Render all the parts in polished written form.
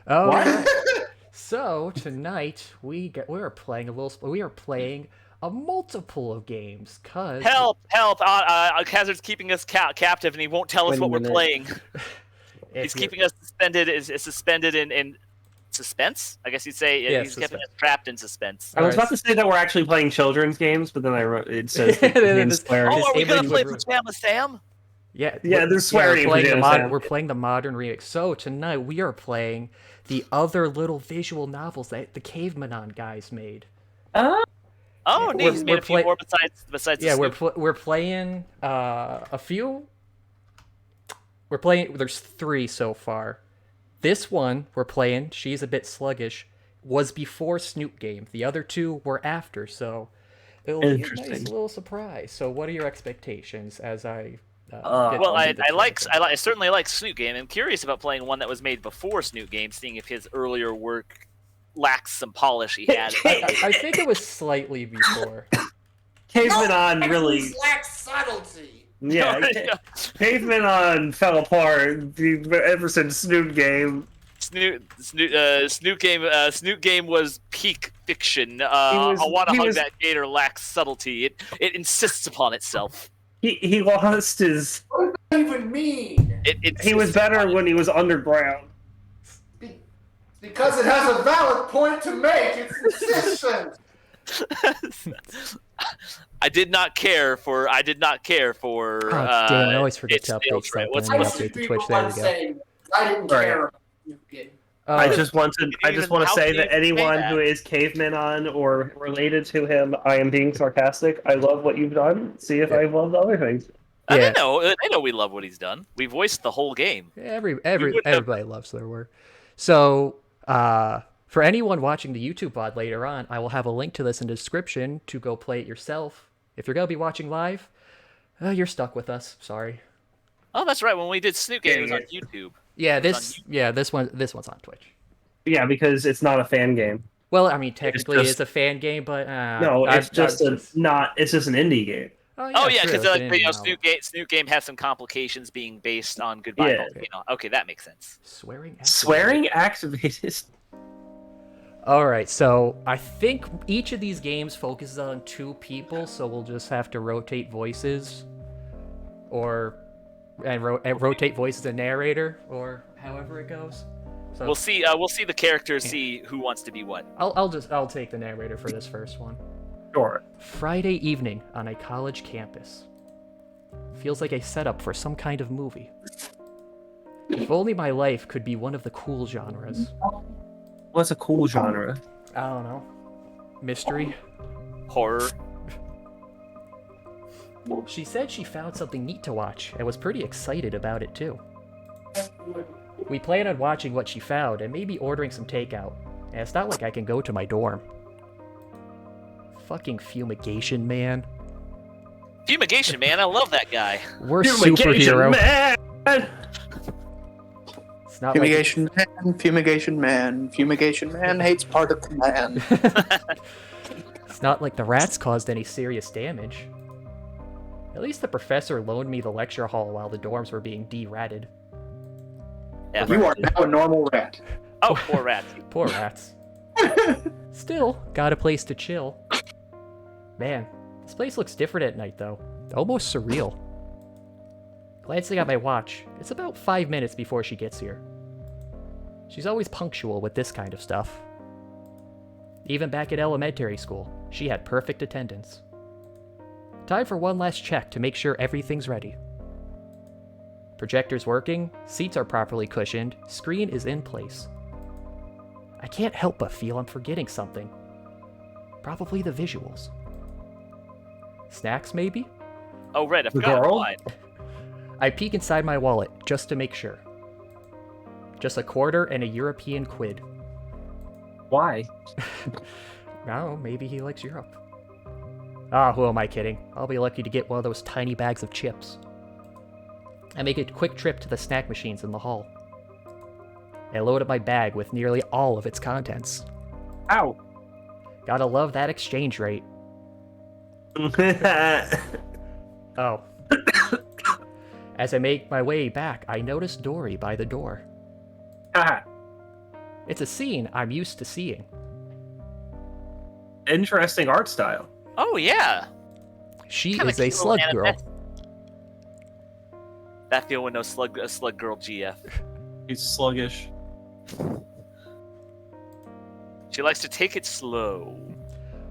All What? right. So tonight we are playing a multiple of games cuz Help! Help! Khazard's keeping us captive, and he won't tell us Wait a what we're minute. playing. He's if you're keeping us suspended. Is suspended in suspense? I guess you'd say yes, he's keeping suspense. us trapped in suspense. I was Alright. about to say that we're actually playing children's games, but then it says Yeah, contain this swearing. Oh, are we gonna image would play ruin. Pajama Sam? Yeah, Yeah, there's swearing in Pajama Sam. we're playing the modern remix. So tonight we are playing the other little visual novels that the Cavemanon guys made. Ah, Oh, neat. He's made a few play- more besides the Yeah, Snoot. we're playing a few. We're playing. There's 3 so far. This one we're playing. She's a bit sluggish. Was before Snoot game. The other 2 were after. So it'll be a nice Interesting. little surprise. So what are your expectations as I? Well, I like. I certainly like Snoot Game. I'm curious about playing one that was made before Snoot Game, seeing if his earlier work lacks some polish he had. I think it was slightly before. Caveman really. lacks subtlety. Yeah, Caveman fell apart ever since Snoot Game. Snoot Game was peak fiction. I want to he hug was- that gator lacks subtlety. It insists upon itself. He lost his. What does that even mean? He was better when he was underground. Because it has a valid point to make. It's insistent. I did not care for. Damn, I always forget its to snail update trail. something. What's I I update should the be Twitch, the there one we go. saying I didn't Right. care. You did. I just want how to say can that you say anyone that? who is Cavemanon or related to him, I am being sarcastic. I love what you've done. See if I've loved other things. Yeah. They know we love what he's done. We voiced the whole game. Everybody have- loves their work. So, for anyone watching the YouTube VOD later on, I will have a link to this in the description to go play it yourself. If you're gonna be watching live, you're stuck with us. Sorry. Oh, that's right. When we did Snoot Game, it was on Yeah. YouTube. Yeah, It's this one's on Twitch. Yeah, because it's not a fan game. Well, I mean, technically just- it's a fan game, but No, it's just it's just an indie game. Oh yeah, true, because it's an indie novel. Snoot Game has some complications being based on goodbye. Yeah. Volcano. Okay, that makes sense. Swearing. Swearing activated. All right, so I think each of these games focuses on 2 people, so we'll just have to rotate voices, and rotate voices and narrator, or however it goes. So We'll see. We'll see the characters. See who wants to be what. I'll take the narrator for this first one. Sure. Friday evening on a college campus. Feels like a setup for some kind of movie. If only my life could be one of the cool genres. What's a cool genre? I don't know. Mystery. Horror. She said she found something neat to watch and was pretty excited about it too. We plan on watching what she found and maybe ordering some takeout. And it's not like I can go to my dorm. Fucking fumigation man. Fumigation Man. I love that guy. We're Fumigation superhero. Man! It's not Fumigation man, fumigation man, fumigation man hates part of the man. It's not like the rats caused any serious damage. At least the professor loaned me the lecture hall while the dorms were being de-ratted. Yeah. You are now a normal rat. Oh, poor rat. Poor rats. Still, got a place to chill. Man, this place looks different at night though. Almost surreal. Glancing at my watch, it's about 5 minutes before she gets here. She's always punctual with this kind of stuff. Even back at elementary school, she had perfect attendance. Time for one last check to make sure everything's ready. Projector's working, seats are properly cushioned, screen is in place. I can't help but feel I'm forgetting something. Probably the visuals. Snacks, maybe? Oh, right. I The forgot. girl? Why. I peek inside my wallet just to make sure. Just a quarter and a European quid. Why? Oh, maybe he likes Europe. Ah, who am I kidding? I'll be lucky to get one of those tiny bags of chips. I make a quick trip to the snack machines in the hall. I load up my bag with nearly all of its contents. Ow. Gotta love that exchange rate. Oh. As I make my way back, I notice Dory by the door. Ah, It's a scene I'm used to seeing. Interesting art style. Oh yeah. She Kinda is a cute little slug anime. girl. That feel with no slug girl GF. He's sluggish. She likes to take it slow.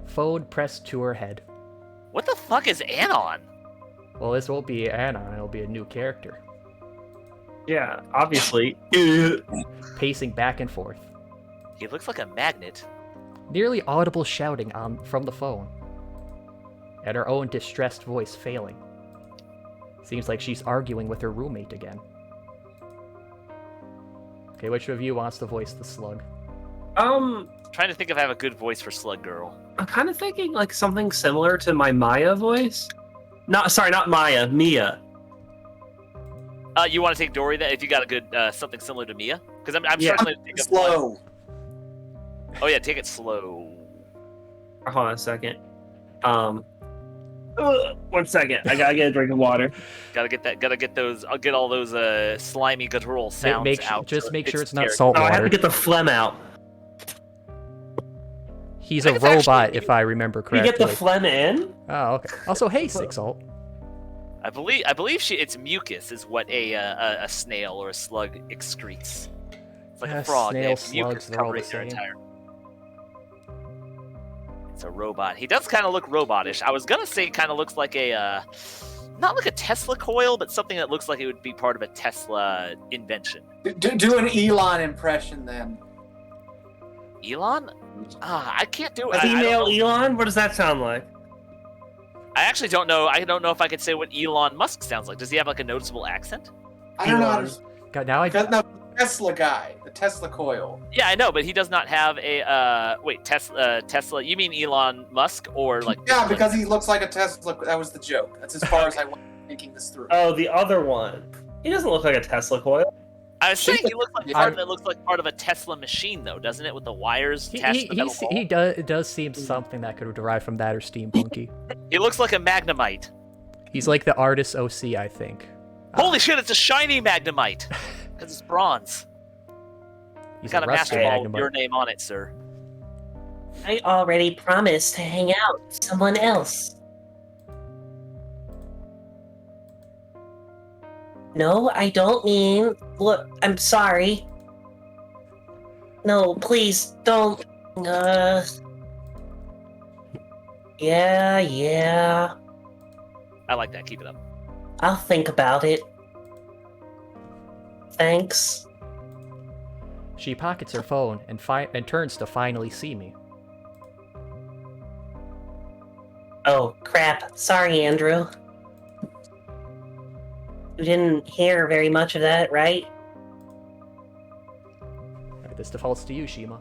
Phone pressed to her head. What the fuck is Anon? Well, this won't be Anon, it'll be a new character. Yeah, obviously. Pacing back and forth. He looks like a magnet. Nearly audible shouting from the phone. And her own distressed voice failing. Seems like she's arguing with her roommate again. Okay, which of you wants to voice the slug? Trying to think if I have a good voice for Slug Girl. I'm kind of thinking like something similar to my Maya voice. Not Maya, Mia. You want to take Dory then? If you got a good something similar to Mia, because I'm Yeah. struggling to think of one. Slow. Oh yeah, take it slow. Hold on a second. 1 second. I gotta get a drink of water. Gotta get those. I'll get all those slimy guttural sounds out. Just make sure it's not character. salt Oh, I have water. to get the phlegm out. He's I a think it's robot, actually- if I remember You get correctly. the phlegm in? Oh, okay. Also, hey, Six Salt. I believe it's mucus is what a snail or a slug excretes. It's like Yeah, a frog. They have snail, mucus slugs, they're all covering the their same. entire. It's a robot. He does kind of look robotish. I was gonna say kind of looks like a not like a Tesla coil, but something that looks like it would be part of a Tesla invention. Do an Elon impression then. Elon? I can't do it. A I don't female know. Elon? What does that sound like? I actually don't know. I don't know if I could say what Elon Musk sounds like. Does he have like a noticeable accent? I don't know how Elon. to. God, now I No, Tesla guy, the Tesla coil. Yeah, I know, but he does not have a wait, Tesla. You mean Elon Musk or like Yeah, because he looks like a Tesla. That was the joke. That's as far as I went thinking this through. Oh, the other one. He doesn't look like a Tesla coil. I was saying he looks like Yeah. part that looks like part of a Tesla machine though, doesn't it? With the wires attached to the metal ball? he does seem something that could derive from that or steampunky. He looks like a Magnemite. He's like the artist OC, I think. Holy shit, it's a shiny Magnemite! Because it's bronze. He's Got a rusty master ball with Magnemite. your name on it, sir. I already promised to hang out with someone else. No, I don't mean. Look, I'm sorry. No, please don't. Yeah. I like that. Keep it up. I'll think about it. Thanks. She pockets her phone and turns to finally see me. Oh, crap. Sorry, Andrew. You didn't hear very much of that, right? Alright, this defaults to you, Shima.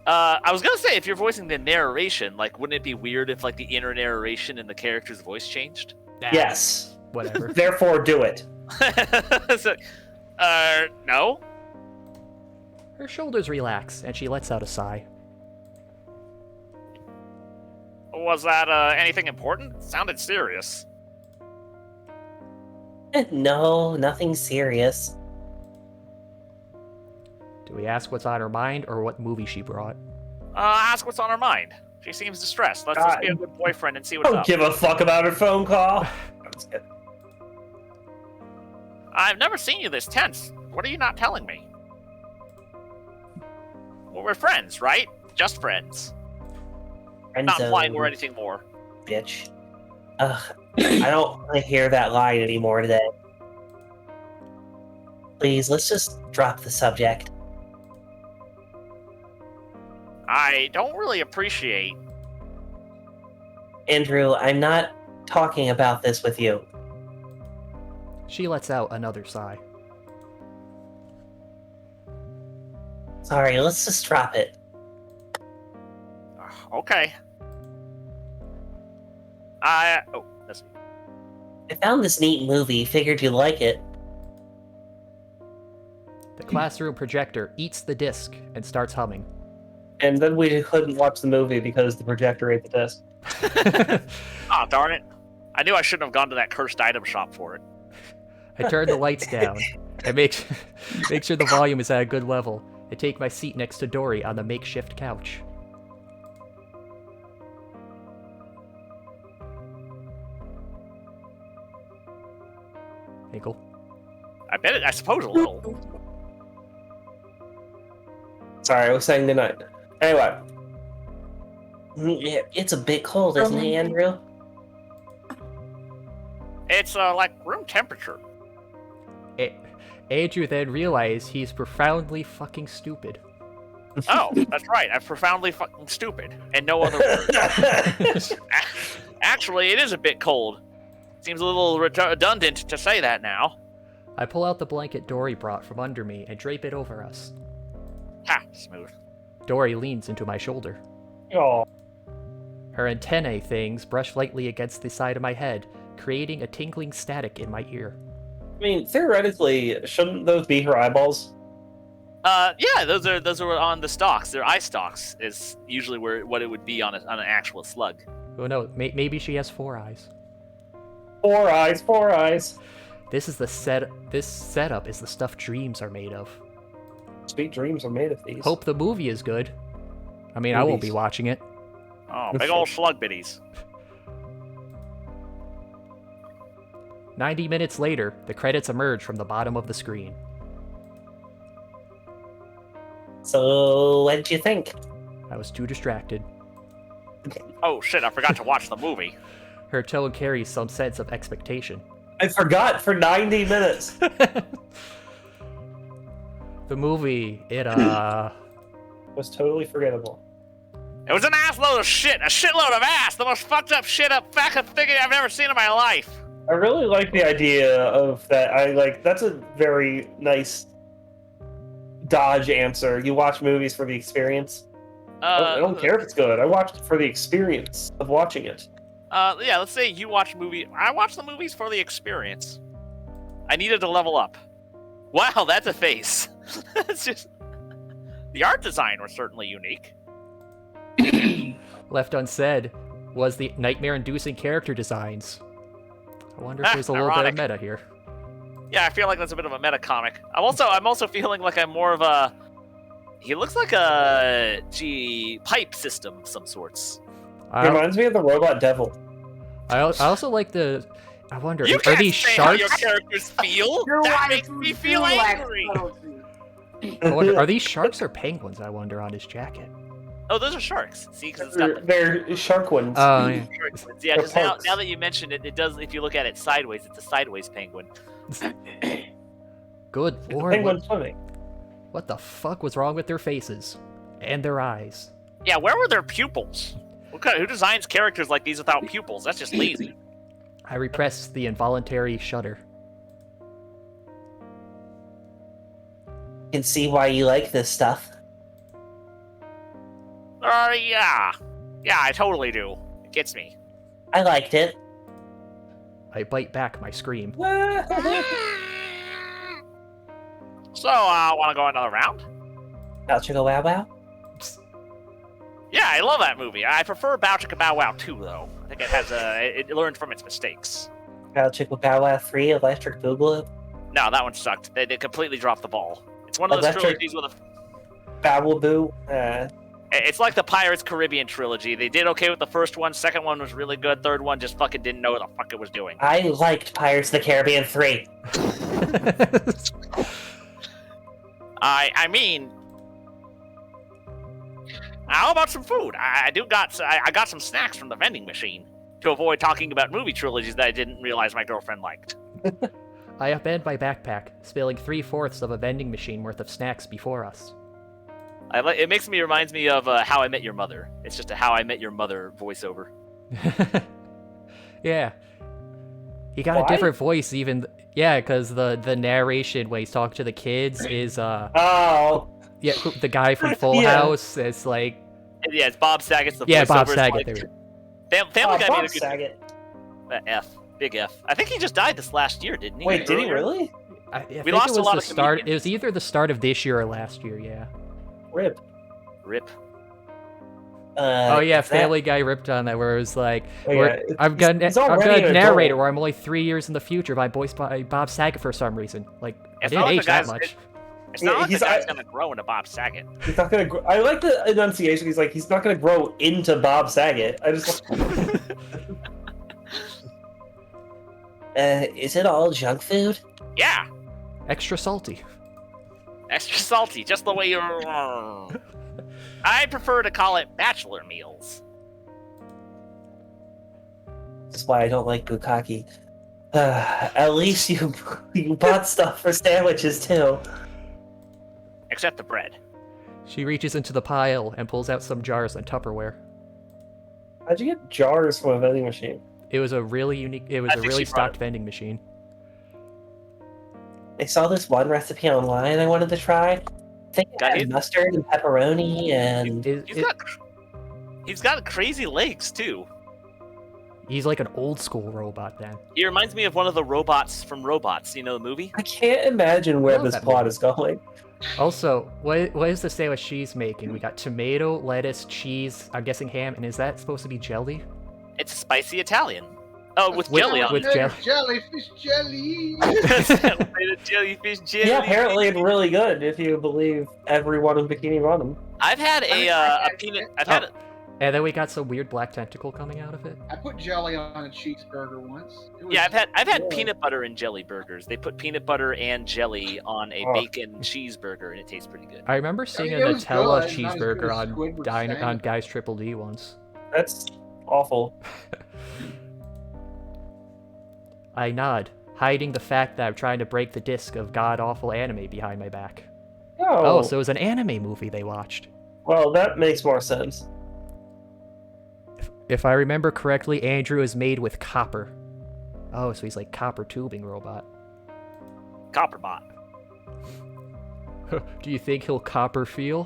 I was gonna say, if you're voicing the narration, like, wouldn't it be weird if like the inner narration and the character's voice changed? Yes. Whatever. Therefore, do it. So, no. Her shoulders relax, and she lets out a sigh. Was that anything important? Sounded serious. No, nothing serious. Do we ask what's on her mind or what movie she brought? Ask what's on her mind. She seems distressed. Let's just be a good boyfriend and see what's Don't up. give a fuck about her phone call. I'm just kidding. I've never seen you this tense. What are you not telling me? Well, we're friends, right? Just friends. Friend Not implying zone, we're anything more. bitch. Ugh, I don't want to hear that line anymore today. Please, let's just drop the subject. I don't really appreciate. Andrew, I'm not talking about this with you. She lets out another sigh. Sorry, let's just drop it. Okay. Oh, that's I found this neat movie, figured you'd like it. The classroom projector eats the disc and starts humming. And then we couldn't watch the movie because the projector ate the disc. Ah, darn it. I knew I shouldn't have gone to that cursed item shop for it. I turn the lights down and make sure the volume is at a good level. and take my seat next to Dory on the makeshift couch. Hinkle. I suppose a little. Sorry, I was saying goodnight. Anyway. Yeah, it's a bit cold, isn't it, Andrew? It's like room temperature. Andrew then realized he's profoundly fucking stupid. Oh, that's right. I'm profoundly fucking stupid, and no other word. Actually, it is a bit cold. Seems a little redundant to say that now. I pull out the blanket Dory brought from under me and drape it over us. Ha! Smooth. Dory leans into my shoulder. Oh, Her antennae things brush lightly against the side of my head, creating a tingling static in my ear. I mean, theoretically, shouldn't those be her eyeballs? Yeah, those are on the stalks. They're eye stalks. Is usually what it would be on an actual slug. Oh no, maybe she has 4 eyes. 4 eyes, 4 eyes. This setup is the stuff dreams are made of. Sweet dreams are made of these. Hope the movie is good. I mean, I won't be Movies. watching it. Oh, big old slug bitties. 90 minutes later, the credits emerge from the bottom of the screen. So, what did you think? I was too distracted. Oh shit! I forgot to watch the movie. Her tone carries some sense of expectation. I forgot for 90 minutes. The movie, it Was totally forgettable. It was an ass load of shit. A shitload of ass. The most fucked up shit up fucking thing I've ever seen in my life. I really like the idea of that. That's a very nice dodge answer. You watch movies for the experience. I don't care if it's good. I watched it for the experience of watching it. Yeah, let's say you watch movie. I watch the movies for the experience. I needed to level up. Wow, that's a face. It's just the art design was certainly unique. left unsaid was the nightmare-inducing character designs. I wonder if there's a little bit of ironic. meta here. Yeah, I feel like that's a bit of a meta comic. I'm also feeling like I'm more of a. He looks like a pipe system of some sorts. It reminds me of the Robot Devil. I also like the. I wonder, You are can't these say how your sharks? characters feel. Your That wife makes would me do feel like angry. subtlety. I wonder, are these sharks or penguins? I wonder on his jacket. Oh, those are sharks. See, because it's got the They're shark ones. Oh yeah. sharks. Yeah, They're because now parks. that you mentioned it, it does. If you look at it sideways, it's a sideways penguin. Good It's a lord, penguin swimming. what the fuck was wrong with their faces and their eyes? Yeah, where were their pupils? Who designs characters like these without pupils? That's just lazy. I repressed the involuntary shudder. Can see why you like this stuff. Yeah. Yeah, I totally do. It gets me. I liked it. I bite back my scream. So, want to go another round? Bow Chicka Wow Wow? Yeah, I love that movie. I prefer Bow Chicka Bow Wow 2, though. I think it has it learned from its mistakes. Bow Chicka Bow Wow 3 Electric Boogaloo? No, that one sucked. They completely dropped the ball. It's one of those Electric- trilogies with a... Babbleboo? It's like the Pirates Caribbean trilogy. They did okay with the first one. Second one was really good. Third one just fucking didn't know what the fuck it was doing. I liked Pirates of the Caribbean 3. I mean... How about some food? I got some snacks from the vending machine to avoid talking about movie trilogies that I didn't realize my girlfriend liked. I upend my backpack, spilling 3/4 of a vending machine worth of snacks before us. It reminds me of How I Met Your Mother. It's just a How I Met Your Mother voiceover. Yeah. He got Why? a different voice even. Yeah, because the narration when he's talking to the kids is, Oh, yeah, the guy from Full Yeah. House. It's like, Yeah, it's Bob Saget's the yeah, voiceover. Bob It's Saget. like- There. Family Guy Bob made a good Saget. F. Big F. I think he just died this last year, didn't he? Wait, did he Earlier? really? I think lost it a was lot the of start. comedians. It was either the start of this year or last year. Yeah. Rip. Rip. Oh yeah, is that- Family Guy ripped on that where it was like, Oh, yeah, where- it's- I'm gonna it's already narrate an narrator adult. where I'm only 3 years in the future by voiced by Bob Saget for some reason. Like I It's not didn't like age the that guy's- much. It's not like the he's- guy's gonna grow into Bob Saget. He's not gonna. I like the enunciation. He's like, he's not gonna grow into Bob Saget. I just. Is it all junk food? Yeah, Extra salty. extra salty, just the way you're. I prefer to call it bachelor meals. That's why I don't like bukkake. At least you bought stuff for sandwiches too. Except the bread. She reaches into the pile and pulls out some jars and Tupperware. How'd you get jars from a vending machine? It was a really unique. It was I a think really she brought stocked vending machine. I saw this one recipe online I wanted to try. I think it Got had it? mustard and pepperoni and He's got crazy legs too. He's like an old school robot then. He reminds me of one of the robots from Robots. You know the movie? I can't imagine where love this that plot movie. is going. Also, what is the sandwich she's making? We got tomato, lettuce, cheese, I'm guessing ham, and is that supposed to be jelly? It's a spicy Italian. Oh, with With- jelly on with it. Jellyfish jelly. Jellyfish jelly. Yeah, apparently it's really good if you believe everyone in Bikini Bottom. I've had a peanut. I've had. And then we got some weird black tentacle coming out of it. I put jelly on a cheeseburger once. It was- Yeah, I've had Yeah. peanut butter and jelly burgers. They put peanut butter and jelly on a Oh. bacon cheeseburger, and it tastes pretty good. I remember seeing mean, a it was Nutella good, not as good cheeseburger as on Squidward Diner on sandwich. Guy's Triple D once. That's awful. I nod, hiding the fact that I'm trying to break the disc of god-awful anime behind my back. No. Oh, so it was an anime movie they watched. Well, that makes more sense. If I remember correctly, Andrew is made with copper. Oh, so he's like copper tubing robot. Copperbot. Do you think he'll copper feel?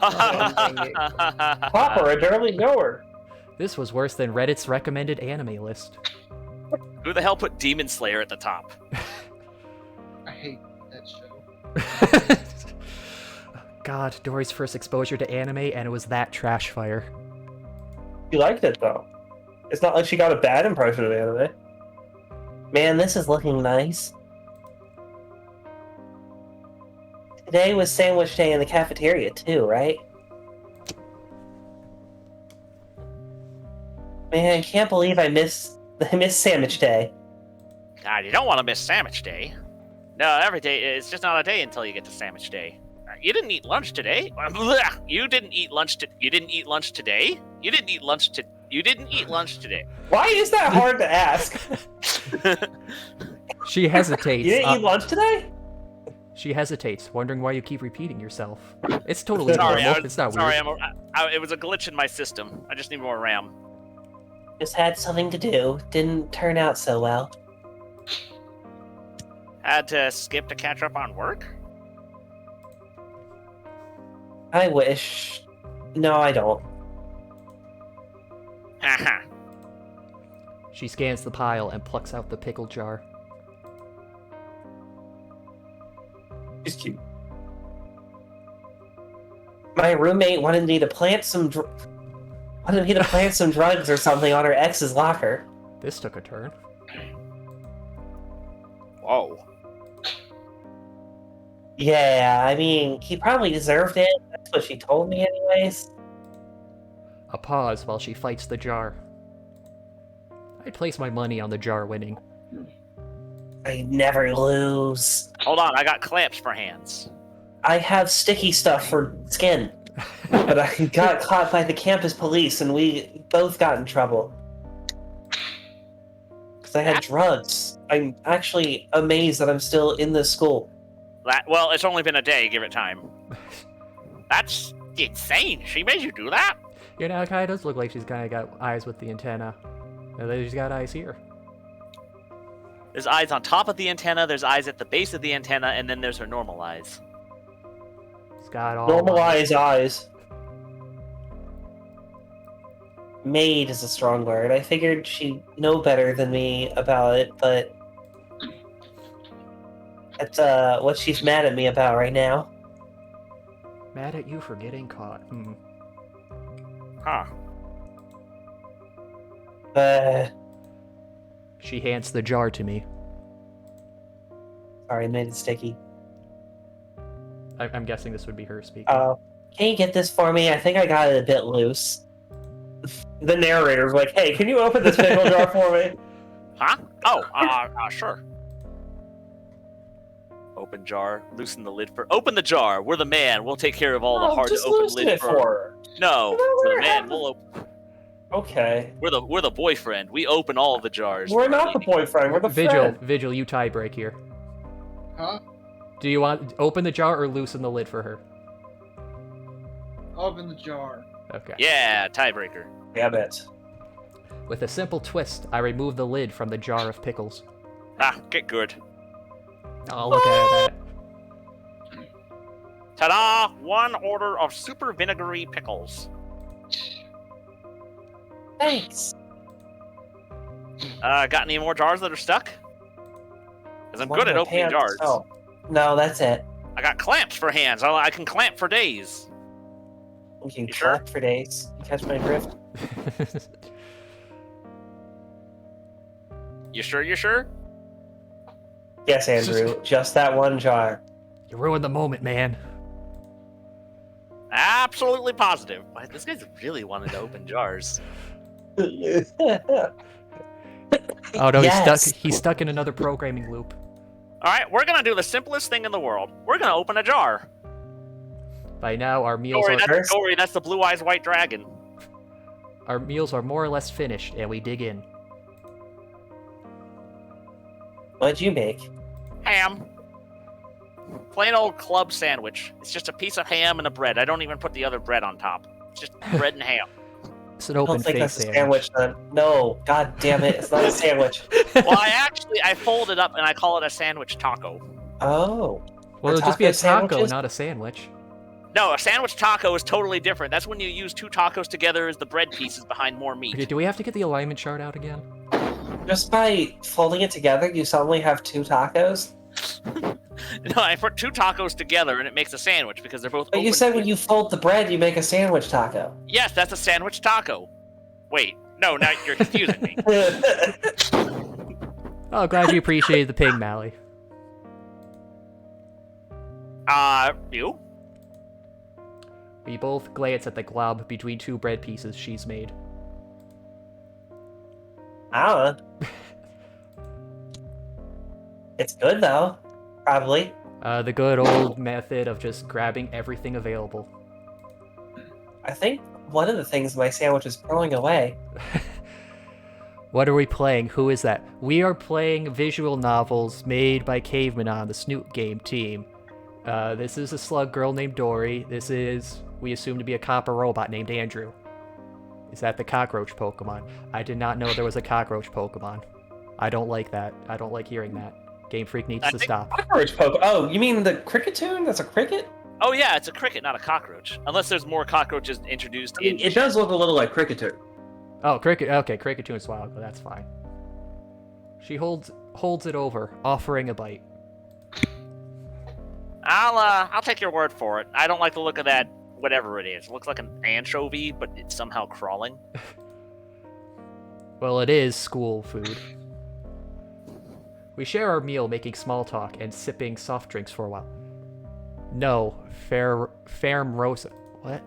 Popper, I barely know her. This was worse than Reddit's recommended anime list. Who the hell put Demon Slayer at the top? I hate that show. God, Dory's first exposure to anime, and it was that trash fire. She liked it though. It's not like she got a bad impression of anime. man, this is looking nice. Today was sandwich day in the cafeteria too, right? Man, I can't believe I missed sandwich day. God, you don't want to miss Sandwich Day. No, every day it's just not a day until you get to Sandwich Day. You didn't eat lunch today. You didn't eat lunch. You didn't eat lunch today. You didn't eat lunch. You didn't eat lunch today. Why is that hard to ask? She hesitates. You didn't eat lunch today? She hesitates, wondering why you keep repeating yourself. It's totally Sorry, normal. It's not sorry. weird. It was a glitch in my system. I just need more RAM. Just had something to do. Didn't turn out so well. Had to skip to catch up on work. I wish. No, I don't. Haha. She scans the pile and plucks out the pickle jar. She's cute. My roommate wanted me to plant some drugs or something on her ex's locker. This took a turn. Whoa. Yeah, I mean, he probably deserved it. That's what she told me anyways. A pause while she fights the jar. I'd place my money on the jar winning. I never lose. Hold on, I got clamps for hands. I have sticky stuff for skin. But I got caught by the campus police and we both got in trouble. Because I had drugs. I'm actually amazed that I'm still in this school. Well, it's only been a day. Give it time. That's insane. She made you do that? You know, it kind of does look like she's kind of got eyes with the antenna. And then she's got eyes here. There's eyes on top of the antenna, there's eyes at the base of the antenna, and then there's her normal eyes. It's got all Normalize eyes. Made is a strong word. I figured she'd know better than me about it, but that's what she's mad at me about right now. Mad at you for getting caught. Huh. She hands the jar to me. Sorry, I made it sticky. I'm guessing this would be her speaking. Can you get this for me? I think I got it a bit loose. The narrator's like, hey, can you open this pickle jar for me? Huh? Oh, sure. Open jar. Loosen the lid for. Open the jar. We're the man. We'll take care of all the hard to just open loosen lid it for her. No, we're the man. We'll open. Okay. We're the boyfriend. We open all of the jars. We're not the boyfriend. We're the friend. Vigil, you tie break here. Huh? Do you want open the jar or loosen the lid for her? Open the jar. Okay. Yeah, tiebreaker. Damn it. With a simple twist, I remove the lid from the jar of pickles. Ah, get good. Oh, look at that. Ta-da! 1 order of super vinegary pickles. Thanks. Got any more jars that are stuck? Because I'm good at opening jars. Oh, no, that's it. I got clamps for hands. I can clamp for days. You can You sure? clap for days. You catch my drift? You sure? You sure? Yes, Andrew. Just that one jar. You ruined the moment, man. Absolutely positive. Why, this guy's really wanting to open jars. Oh no, Yes. he's stuck in another programming loop. All right, we're gonna do the simplest thing in the world. We're gonna open a jar. By now, our meals Dory, that's the blue eyes white dragon. are more or less finished, and we dig in. What'd you make? Ham. Plain old club sandwich. It's just a piece of ham and a bread. I don't even put the other bread on top. It's just bread and ham. It's an I open don't think face that's a sandwich, then. No, god damn it, it's not a sandwich. Well, I fold it up and I call it a sandwich taco. Oh. Well, Are it'll just be a taco taco, sandwiches? not a sandwich. No, a sandwich taco is totally different. That's when you use 2 tacos together as the bread pieces behind more meat. Okay, do we have to get the alignment chart out again? Just by folding it together, you suddenly have 2 tacos? No, I put 2 tacos together and it makes a sandwich because they're both But you open said when face. you fold the bread, you make a sandwich taco. Yes, that's a sandwich taco. Wait, no, now you're confusing me. Oh, glad you appreciated the ping, Mally. You? We both glance at the glob between 2 bread pieces she's made. I don't know. It's good, though. Probably. The good old method of just grabbing everything available. I think one of the things my sandwich is throwing away. What are we playing? Who is that? We are playing visual novels made by Cavemanon, the Snoot game team. This is a slug girl named Dory. This is, we assume to be a copper robot named Andrew. Is that the cockroach Pokemon? I did not know there was a cockroach Pokemon. I don't like that. I don't like hearing that. Game Freak needs to stop. Cockroach poke. Oh, you mean the cricket tune? That's a cricket? Oh yeah, it's a cricket, not a cockroach. Unless there's more cockroaches introduced in. It does look a little like Cricketer. Oh, cricket. Okay, Cricketune Swallow. That's fine. She holds it over, offering a bite. I'll take your word for it. I don't like the look of that. Whatever it is, it looks like an anchovy, but it's somehow crawling. Well, it is school food. We share our meal, making small talk and sipping soft drinks for a while. No, Rosa. What?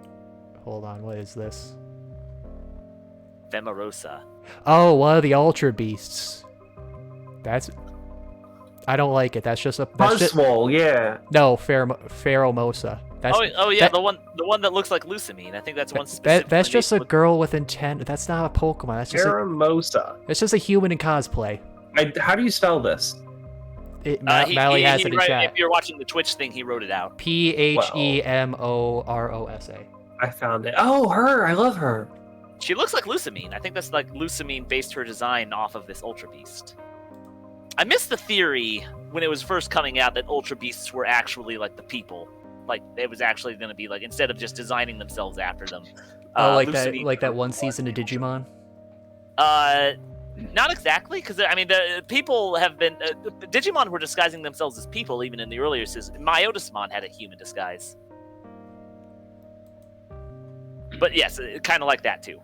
Hold on, what is this? Femarosa. Oh, one of the Ultra Beasts. That's... I don't like it. That's just a... Buzzwole, yeah. No, Pheromosa. That's, Oh yeah, the one that looks like Lucamine. I think that's one specific. That's just a girl with intent. That's not a Pokemon. That's just Pheromosa. it's just a human in cosplay. How do you spell this? Mally has it in chat. If you're watching the Twitch thing, he wrote it out. Phemorosa. I found it. Oh, her. I love her. She looks like Lucamine. I think that's like Lucamine based her design off of this Ultra Beast. I missed the theory when it was first coming out that Ultra Beasts were actually like the people. Like it was actually going to be like instead of just designing themselves after them. Like Lucamine that one season of Digimon. Not exactly, because I mean the people have been Digimon were disguising themselves as people even in the earlier seasons. Myotismon had a human disguise, but yes, kind of like that too.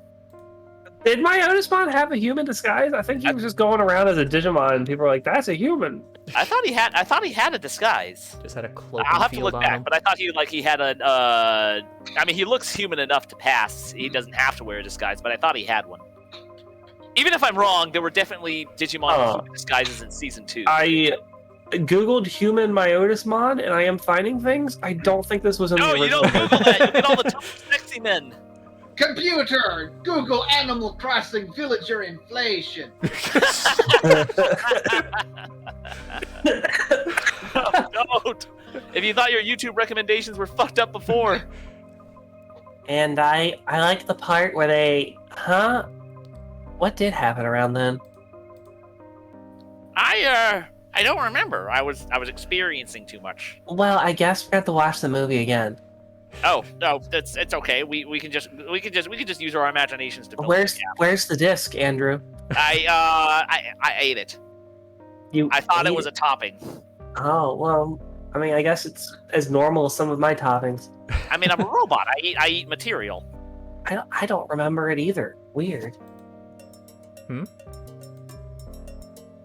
Did my Otismon have a human disguise? I think he was just going around as a Digimon, and people were like, "That's a human." I thought he had a disguise. Just had a cloak I'll and have to field look on back, him. but I thought he had a. I mean, he looks human enough to pass. He doesn't have to wear a disguise, but I thought he had one. Even if I'm wrong, there were definitely Digimon with human disguises in season 2. I googled human Myotismon, and I am finding things. I don't think this was in No, the you original. don't Google that. You get all the top sexy men. Computer, Google Animal Crossing villager inflation. Don't. If you thought your YouTube recommendations were fucked up before. And I like the part where they, what did happen around then? I don't remember. I was experiencing too much. Well, I guess we have to watch the movie again. Oh no, it's okay. We can just use our imaginations to. Where's the disc, Andrew? I ate it. I thought it was a topping. Oh well, I mean, I guess it's as normal as some of my toppings. I mean, I'm a robot. I eat material. I don't remember it either. Weird.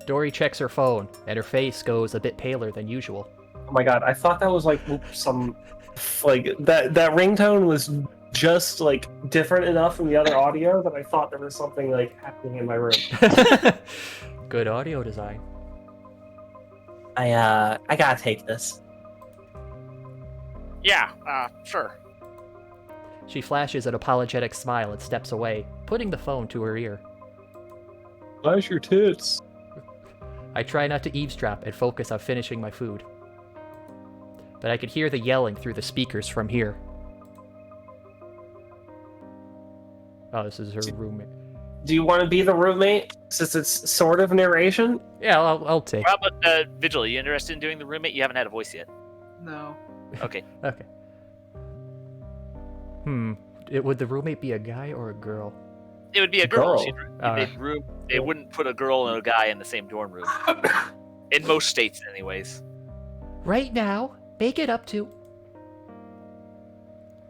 Dory checks her phone, and her face goes a bit paler than usual. Oh my god, I thought that was like some, like that ringtone was just like different enough from the other audio that I thought there was something like happening in my room. Good audio design. I gotta take this. Yeah, sure. She flashes an apologetic smile and steps away, putting the phone to her ear. Flash your tits. I try not to eavesdrop and focus on finishing my food. But I could hear the yelling through the speakers from here. Oh, this is her roommate. Do you want to be the roommate since it's sort of narration? Yeah, I'll take. How about Vigil? Are you interested in doing the roommate? You haven't had a voice yet. No. Okay. Okay. Would the roommate be a guy or a girl? It would be a girl. Girl. They wouldn't put a girl and a guy in the same dorm room. In most states, anyways. Right now, make it up to.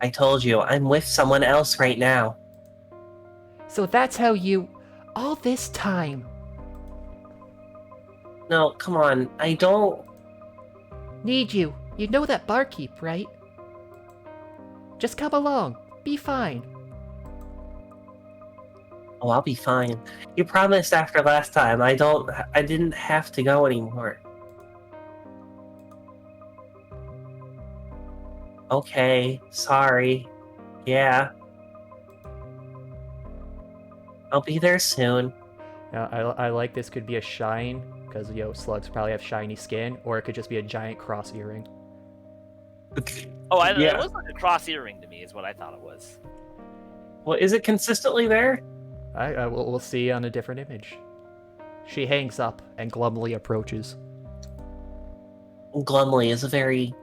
I told you, I'm with someone else right now. So that's how you. All this time. No, come on, I don't. Need you. You know that barkeep, right? Just come along. Be fine. Oh, I'll be fine. You promised after last time. I didn't have to go anymore. Okay, sorry. Yeah. I'll be there soon. I like this could be a shine, because, slugs probably have shiny skin, or it could just be a giant cross earring. Oh, it Yeah. looks like a cross earring to me, is what I thought it was. Well, is it consistently there? We'll see on a different image. She hangs up and glumly approaches. Glumly is a very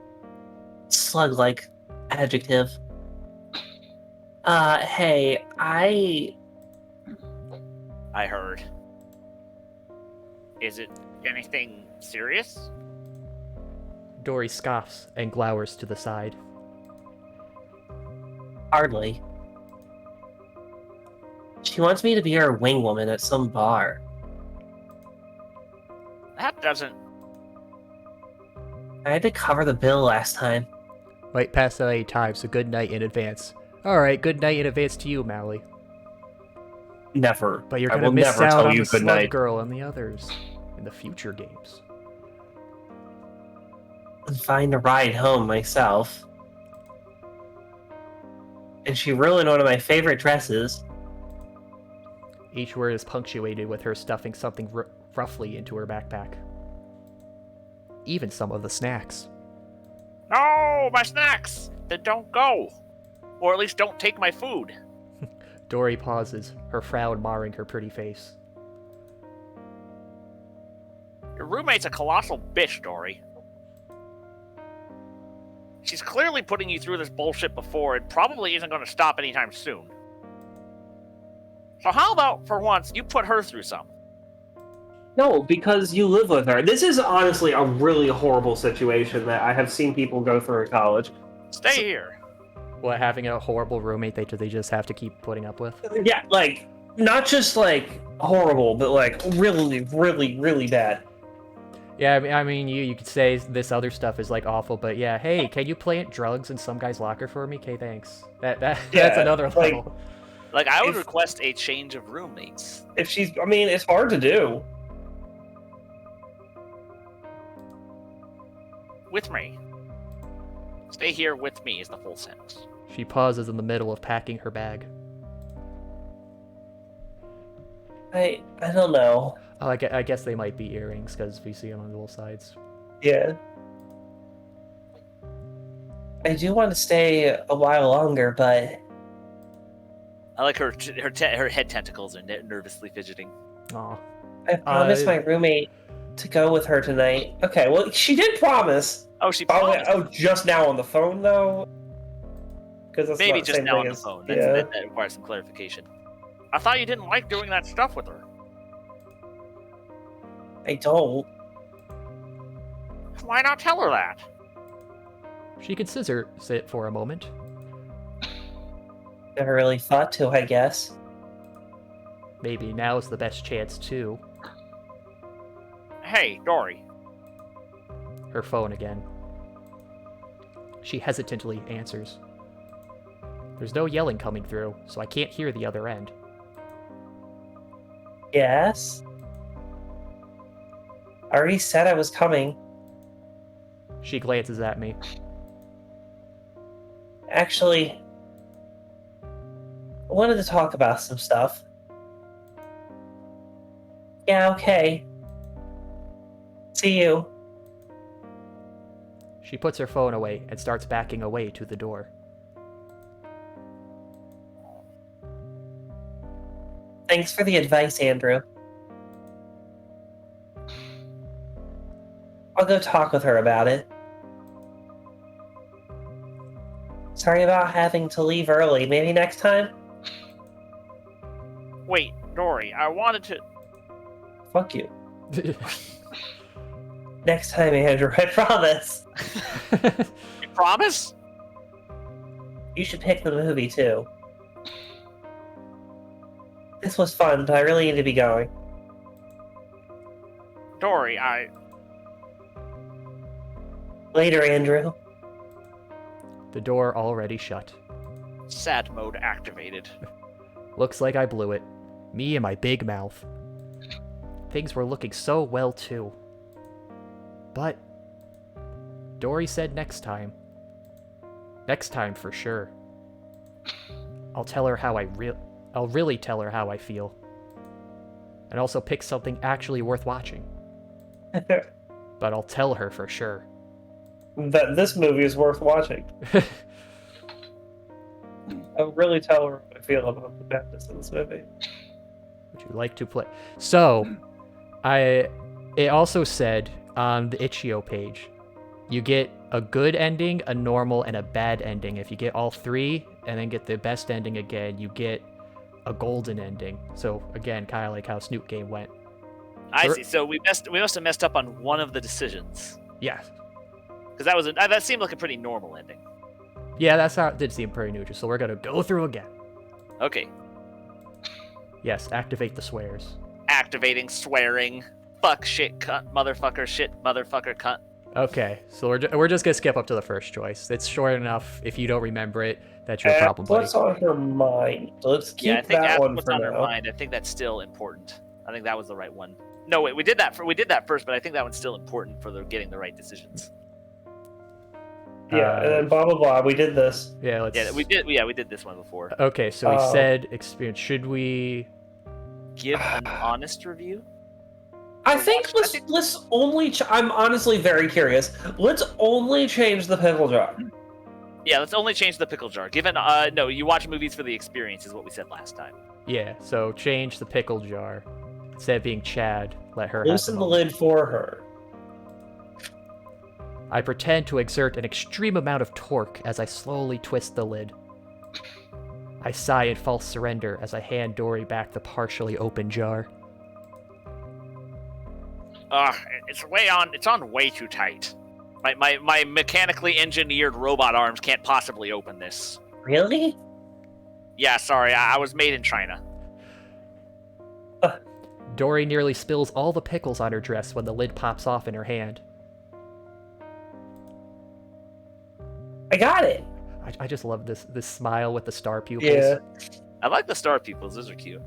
slug-like adjective. Hey, I heard. Is it anything serious? Dory scoffs and glowers to the side. Hardly. She wants me to be her wing woman at some bar. That doesn't. I had to cover the bill last time. Might pass out 8 times, so good night in advance. Alright, good night in advance to you, Mally. Never. But you're I gonna will miss never out tell on you the good Slug night. Girl and the others in the future games. And find a ride home myself. And she ruined one of my favorite dresses. Each word is punctuated with her stuffing something roughly into her backpack. Even some of the snacks. No, my snacks! Then don't go! Or at least don't take my food. Dory pauses, her frown marring her pretty face. Your roommate's a colossal bitch, Dory. She's clearly putting you through this bullshit before and probably isn't going to stop anytime soon. So how about, for once, you put her through some? No, because you live with her. This is honestly a really horrible situation that I have seen people go through in college. Stay here. What, having a horrible roommate they just have to keep putting up with? Yeah, like, Not just like horrible, but like really, really, really bad. Yeah, I mean, you could say this other stuff is like awful, but yeah, hey, can you plant drugs in some guy's locker for me? Okay, thanks. That's another like- level. Like, I would If- request a change of roommates. If she's, I mean, it's hard to do. With me. Stay here with me is the full sentence. She pauses in the middle of packing her bag. I don't know. Oh, I guess they might be earrings because we see them on both sides. Yeah. I do want to stay a while longer, but I like her head tentacles are nervously fidgeting. Aw. I promised my roommate to go with her tonight. Okay, well, she did promise. Oh, she Oh, promised. oh, just now on the phone though. Because Maybe just now on the phone. That requires some clarification. I thought you didn't like doing that stuff with her. I don't. Why not tell her that? She considers it for a moment. Never really thought to, I guess. Maybe now is the best chance too. Hey, Dory. Her phone again. She hesitantly answers. There's no yelling coming through, so I can't hear the other end. Yes? I already said I was coming. She glances at me. Actually, I wanted to talk about some stuff. Yeah, okay. See you. She puts her phone away and starts backing away to the door. Thanks for the advice, Andrew. I'll go talk with her about it. Sorry about having to leave early. Maybe next time? Wait, Dory, I wanted to... Fuck you. Next time, Andrew, I promise. You promise? You should pick the movie, too. This was fun, but I really need to be going. Dory, Later, Andrew. The door already shut. Sad mode activated. Looks like I blew it. Me and my big mouth. Things were looking so well, too. But Dory said next time. Next time for sure. I'll tell her how I'll really tell her how I feel. And also pick something actually worth watching. But I'll tell her for sure. That this movie is worth watching. I'll really tell her what I feel about the badness of this movie. Would you like to play? So, it also said on the itch.io page, you get a good ending, a normal, and a bad ending. If you get all three and then get the best ending again, you get a golden ending. So again, kind of like how Snoot game went. I see. So we must have messed up on one of the decisions. Yeah. Because that seemed like a pretty normal ending. Yeah, that's how it did seem pretty neutral. So we're gonna go through again. Okay. Yes, activate the swears. Activating swearing. Fuck, shit, cunt, motherfucker, shit, motherfucker, cunt. Okay, so we're just gonna skip up to the first choice. It's short enough. If you don't remember it, that's your problem, buddy. What's on her mind? Let's keep Yeah, I think that that's one what's for on her now. mind. I think that's still important. I think that was the right one. No, wait, we did that first, but I think that one's still important for getting the right decisions. Yeah, and then blah blah blah. We did this. Yeah, let's. Yeah, we did this one before. Okay, so we said experience. Should we? Give an honest review. I think let's only. I'm honestly very curious. Let's only change the pickle jar. Yeah, let's only change the pickle jar. Given no, you watch movies for the experience is what we said last time. Yeah, so change the pickle jar. Instead of being Chad, let her have Loosen the moment. lid for her. I pretend to exert an extreme amount of torque as I slowly twist the lid. I sigh in false surrender as I hand Dory back the partially open jar. It's on way too tight. My mechanically engineered robot arms can't possibly open this. Really? Yeah, sorry, I was made in China. Dory nearly spills all the pickles on her dress when the lid pops off in her hand. I got it. I just love this smile with the star pupils. Yeah. I like the star pupils. Those are cute.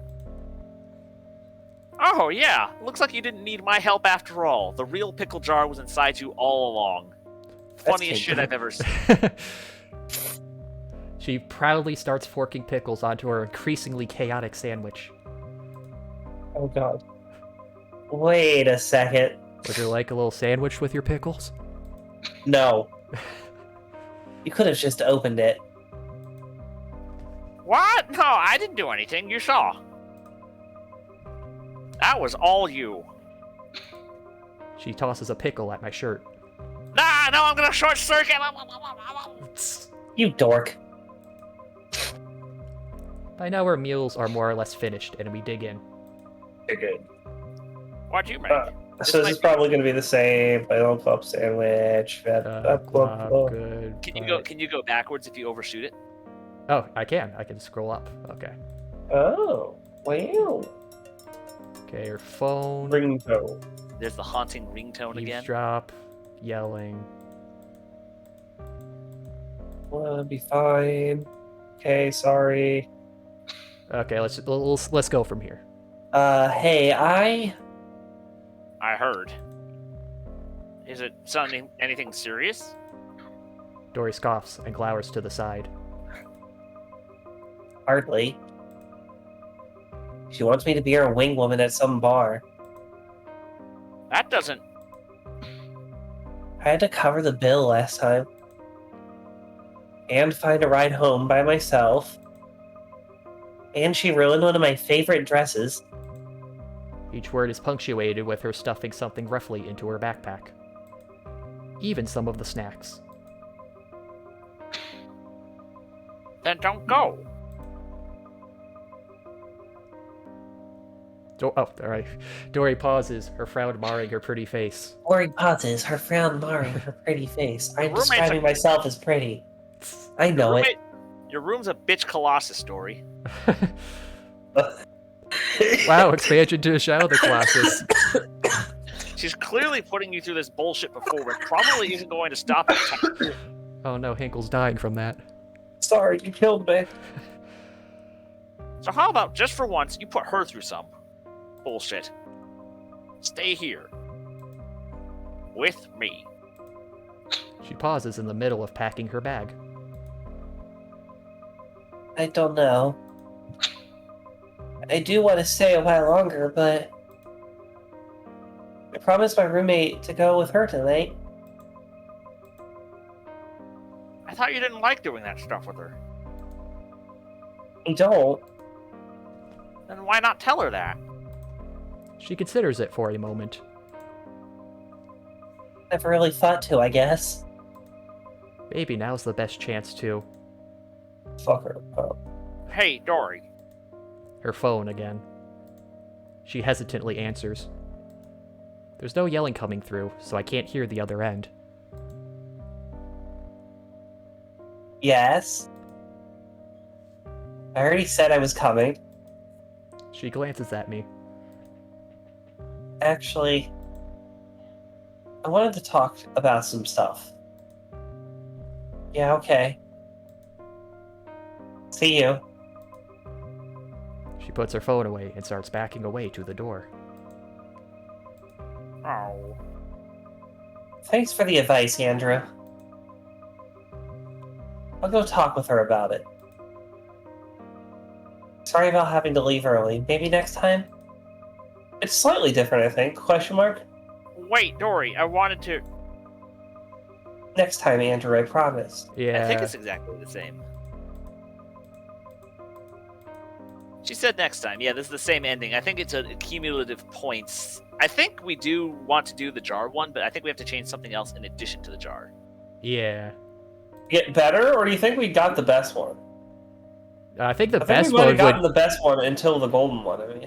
Oh, yeah. Looks like you didn't need my help after all. The real pickle jar was inside you all along. Funniest shit I've ever seen. She proudly starts forking pickles onto her increasingly chaotic sandwich. Oh god. Wait a second. Would you like a little sandwich with your pickles? No. You could have just opened it. What? No, I didn't do anything. You saw. That was all you. She tosses a pickle at my shirt. Nah, no, I'm gonna short circuit. You dork. By now our meals are more or less finished, and we dig in. You're good. What'd you make? So this is probably going to be the same. Final club sandwich. Good. Can you go backwards if you overshoot it? Oh, I can scroll up. Okay. Oh, wow. Okay, her phone. Ringtone. There's the haunting ringtone again. Eavesdrop. Yelling. Well, be fine. Okay, sorry. Okay, let's go from here. Hey, I heard. Is it something anything serious? Dory scoffs and glowers to the side. Hardly. She wants me to be her wing woman at some bar. That doesn't. I had to cover the bill last time. And find a ride home by myself. And she ruined one of my favorite dresses. Each word is punctuated with her stuffing something roughly into her backpack. Even some of the snacks. Then don't go. Alright. Dory pauses, her frown marring her pretty face. Dory pauses, her frown marring her pretty face. I'm Roommate's describing myself as pretty. I know it. Your room's a bitch colossus, Dory. Wow, expansion to a Shadow the Colossus. She's clearly putting you through this bullshit before, but probably isn't going to stop it. Oh no, Hinkle's dying from that. Sorry, you killed me. So how about, just for once, you put her through some bullshit. Stay here. With me. She pauses in the middle of packing her bag. I don't know. I do want to stay a while longer, but I promised my roommate to go with her tonight. I thought you didn't like doing that stuff with her. I don't. Then why not tell her that? She considers it for a moment. Never really thought to, I guess. Maybe now's the best chance to. Fuck her. Oh. Hey, Dory. Her phone again. She hesitantly answers. There's no yelling coming through, so I can't hear the other end. Yes? I already said I was coming. She glances at me. Actually, I wanted to talk about some stuff. Yeah, okay. See you. She puts her phone away and starts backing away to the door. Oh. Thanks for the advice, Andrew. I'll go talk with her about it. Sorry about having to leave early. Maybe next time? It's slightly different, I think. Question mark? Wait, Dory, I wanted to... Next time, Andrew, I promise. Yeah. I think it's exactly the same. She said next time. Yeah, this is the same ending. I think it's a cumulative points. I think we do want to do the jar one, but I think we have to change something else in addition to the jar. Yeah. Get better, or do you think we got the best one? I think the I best think we might one have gotten would... the best one until the golden one. I mean,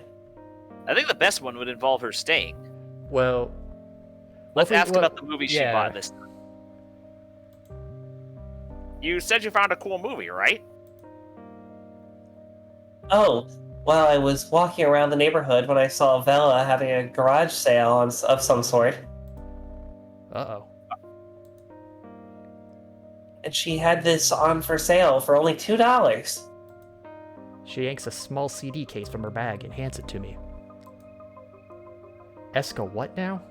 I think the best one would involve her staying. Well... Let's ask well, about the movie she yeah. bought this time. You said you found a cool movie, right? Oh, Well, I was walking around the neighborhood when I saw Vela having a garage sale of some sort. Uh-oh. And she had this on for sale for only $2. She yanks a small CD case from her bag and hands it to me. Esca what now?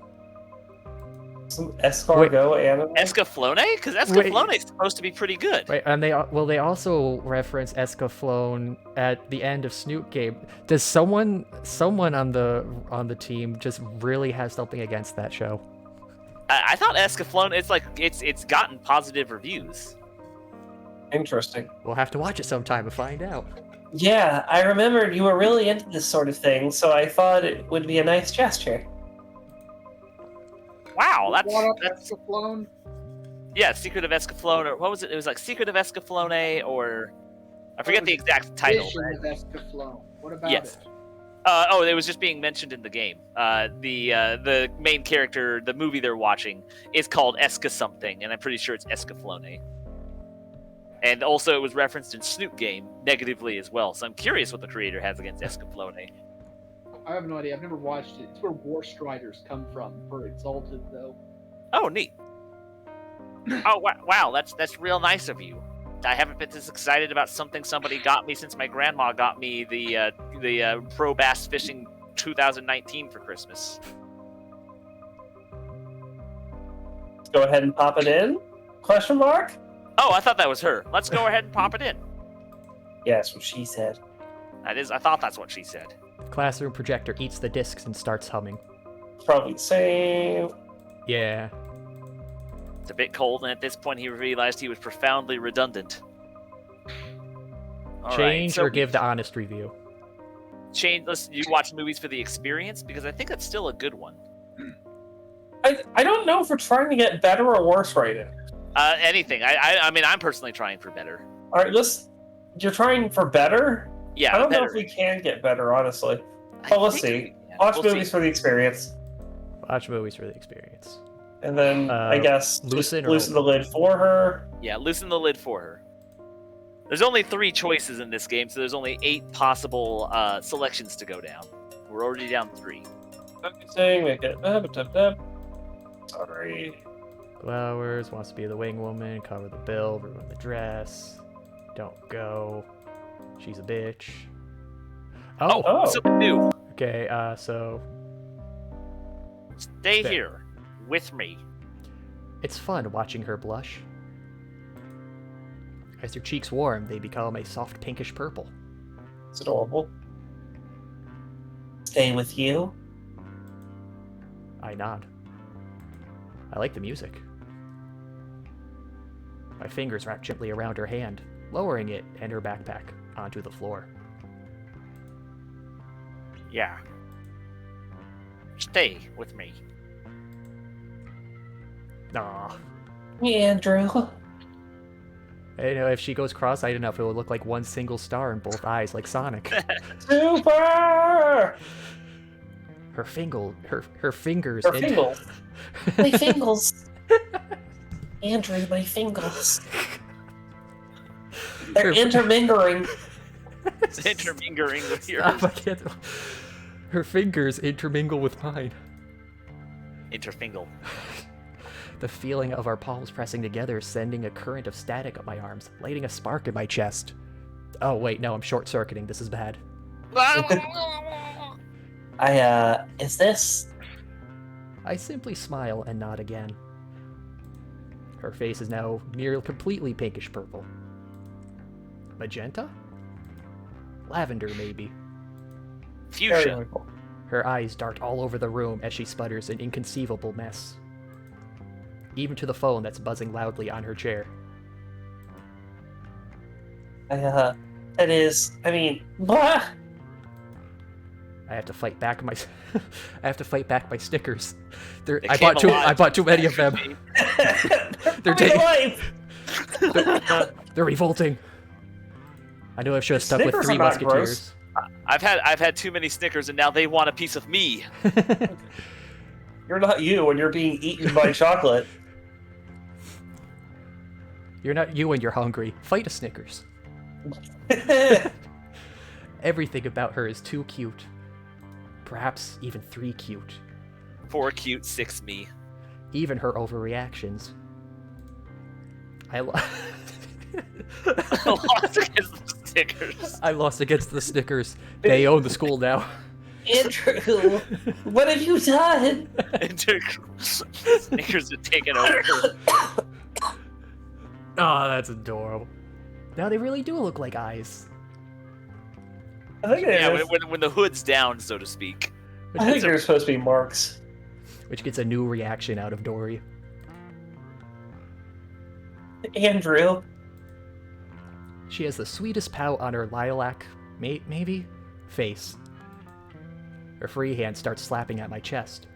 Some escargot animal. Escaflowne? Because Escaflowne is supposed to be pretty good. Right, and they also reference Escaflowne at the end of Snoot game. Does someone on the team just really have something against that show? I thought Escaflowne, it's gotten positive reviews. Interesting. We'll have to watch it sometime to find out. Yeah, I remembered you were really into this sort of thing, so I thought it would be a nice gesture. Wow, that's Escaflowne? yeah, Secret of Escaflowne, or what was it? It was like Secret of Escaflowne, or I forget the exact title. Vision of Escaflowne. What about Yes. it? It was just being mentioned in the game. The main character, the movie they're watching, is called Esca something, and I'm pretty sure it's Escaflowne. And also, it was referenced in Snoot game negatively as well. So I'm curious what the creator has against Escaflowne. I have no idea. I've never watched it. It's where War Striders come from for Exalted, though. Oh, neat. Oh wow, that's real nice of you. I haven't been this excited about something somebody got me since my grandma got me the Pro Bass Fishing 2019 for Christmas. Let's go ahead and pop it in? Question mark? Oh, I thought that was her. Let's go ahead and pop it in. Yeah, that's what she said. I thought that's what she said. Classroom projector eats the discs and starts humming. It's probably the same. Yeah. It's a bit cold, and at this point he realized he was profoundly redundant. All right, Change so or give the honest review? change. You watch movies for the experience, because I think that's still a good one. I don't know if we're trying to get better or worse right now. Anything. I mean, I'm personally trying for better. All right, you're trying for better? Yeah, I don't know better. if we can get better, honestly. But let's see. Watch We'll movies see. for the experience. Watch movies for the experience. And then, I guess, loosen or loosen the lid for her. Yeah, loosen the lid for her. There's only 3 choices in this game, so there's only 8 possible selections to go down. We're already down 3. Saying, make it. Sorry. Flowers, wants to be the wing woman, cover the bill, ruin the dress. Don't go. She's a bitch. Oh! Something new. Okay, so Stay There. here with me. it's fun watching her blush. As her cheeks warm, they become a soft pinkish purple. It's adorable. Stay with you. I nod. I like the music. My fingers wrap gently around her hand, lowering it and her backpack onto the floor. Yeah. Stay with me. Aw. Andrew. You know, if she goes cross-eyed enough, it will look like one single star in both eyes, like Sonic. Super! Her fingers. Her fingers. My fingers. Andrew, my fingers. They're intermingling. Intermingling with yours. Stop, I can't. Her fingers intermingle with mine. Interfingle. The feeling of our palms pressing together, sending a current of static up my arms, lighting a spark in my chest. Oh wait, no, I'm short-circuiting. This is bad. Is this? I simply smile and nod again. Her face is now nearly completely pinkish purple. Magenta? Lavender, maybe. Fuchsia. Her eyes dart all over the room as she sputters an inconceivable mess. Even to the phone that's buzzing loudly on her chair. That is, I mean, blah! I have to fight back my I have to fight back my stickers. They I came bought alive. too many of them. They're They're revolting. I knew I should have stuck with Snickers 3 are not musketeers. I've had too many Snickers, and now they want a piece of me. You're not you when you're being eaten by chocolate. You're not you when you're hungry. Fight a Snickers. Everything about her is too cute. Perhaps even 3 cute. 4 cute, 6 me. Even her overreactions. I Lost against the Snickers. I lost against the Snickers. They own the school now. Andrew, what have you done? Snickers are taking over. Oh, that's adorable. Now they really do look like eyes. I think Yeah, when the hood's down, so to speak. I think they're supposed to be marks. Which gets a new reaction out of Dory. Andrew. She has the sweetest pout on her lilac, maybe, face. Her free hand starts slapping at my chest.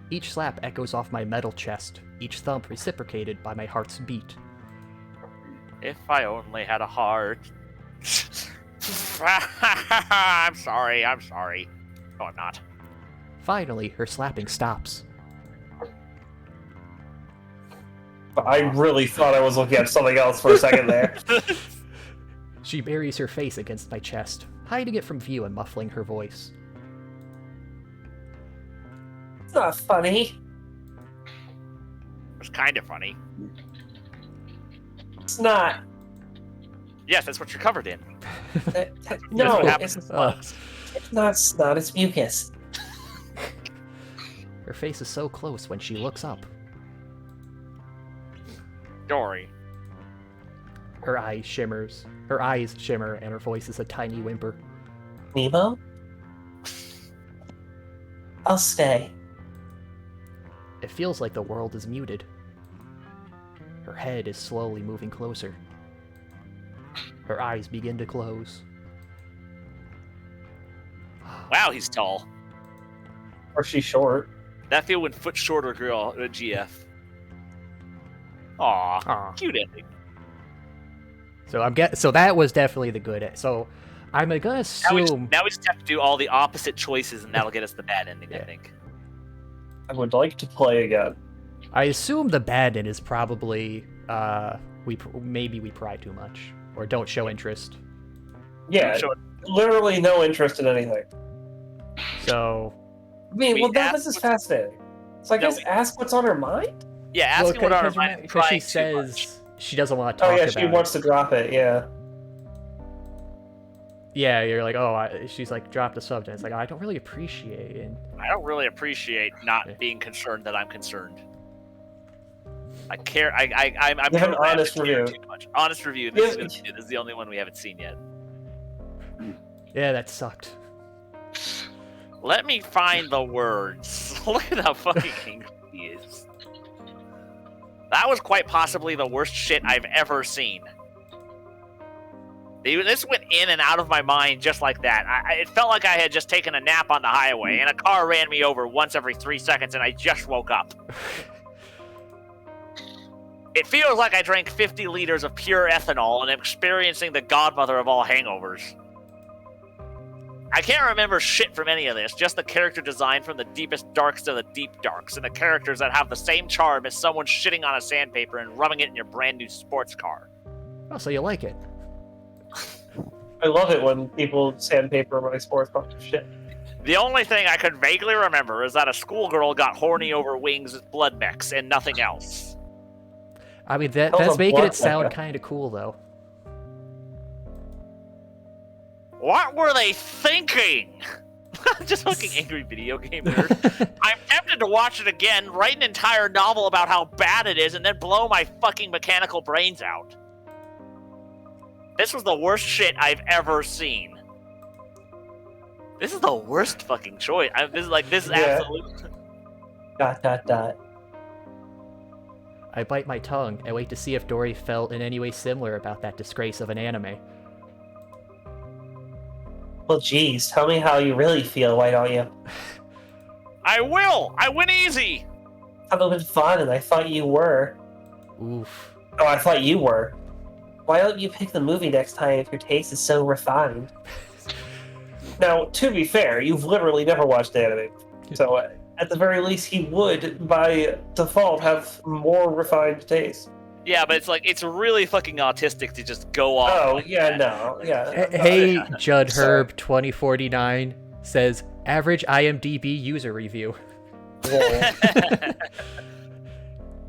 Each slap echoes off my metal chest, each thump reciprocated by my heart's beat. If I only had a heart. I'm sorry. No, I'm not. Finally, her slapping stops. I really thought I was looking at something else for a second there. She buries her face against my chest, hiding it from view and muffling her voice. It's not funny. It's kind of funny. It's not. Yes, that's what you're covered in. No, what it's, happens. it's not snot, it's mucus. Her face is so close when she looks up. Dory. Her eyes shimmer, and her voice is a tiny whimper. Nemo? I'll stay. It feels like the world is muted. Her head is slowly moving closer. Her eyes begin to close. Wow, he's tall. Or she's short. That feel when foot shorter girl GF. Aw, Aw. cute ending. So that was definitely the good. So I'm gonna assume. Now we just have to do all the opposite choices, and that'll get us the bad ending. I Yeah. think. I would like to play again. I assume the bad end is probably we pry too much or don't show interest. Yeah, Sure. literally no interest in anything. So I mean, We well, asked this is what- fascinating. So I No, guess we- ask what's on her mind? Yeah, asking what our because mind she trying too much. says she doesn't want to talk Oh yeah, about she it. wants to drop it. Yeah. Yeah, you're like, she's like dropped the subject. It's like I don't really appreciate it. I don't really appreciate not Yeah. being concerned that I'm concerned. I care. I'm Give an programmed to honest care review. too much. Honest review. Yeah. This is the only one we haven't seen yet. Yeah, that sucked. Let me find the words. Look at how fucking angry he is. That was quite possibly the worst shit I've ever seen. This went in and out of my mind just like that. It felt like I had just taken a nap on the highway, and a car ran me over once every 3 seconds, and I just woke up. It feels like I drank 50 liters of pure ethanol and am experiencing the godmother of all hangovers. I can't remember shit from any of this, just the character design from the deepest darks of the deep darks, and the characters that have the same charm as someone shitting on a sandpaper and rubbing it in your brand new sports car. Oh, so you like it? I love it when people sandpaper my sports car shit. The only thing I could vaguely remember is that a schoolgirl got horny over Wings with blood mechs and nothing else. I mean, Hell's that's a making blood it sound mecha. kind of cool, though. What were they thinking? Just fucking angry video game nerd. I'm tempted to watch it again, write an entire novel about how bad it is, and then blow my fucking mechanical brains out. This was the worst shit I've ever seen. This is the worst fucking choice. This is Yeah. absolute. ... I bite my tongue and wait to see if Dory felt in any way similar about that disgrace of an anime. Well, geez, tell me how you really feel, why don't you? I will! I win easy! That would have been fun, and I thought you were. Oof. Oh, I thought you were. Why don't you pick the movie next time if your taste is so refined? Now, to be fair, you've literally never watched anime, so at the very least, he would, by default, have more refined taste. Yeah, but it's like it's really fucking autistic to just go off. Oh, like yeah, that. no, yeah. Hey, Judd Sorry. Herb 2049 says average IMDb user review. Yeah.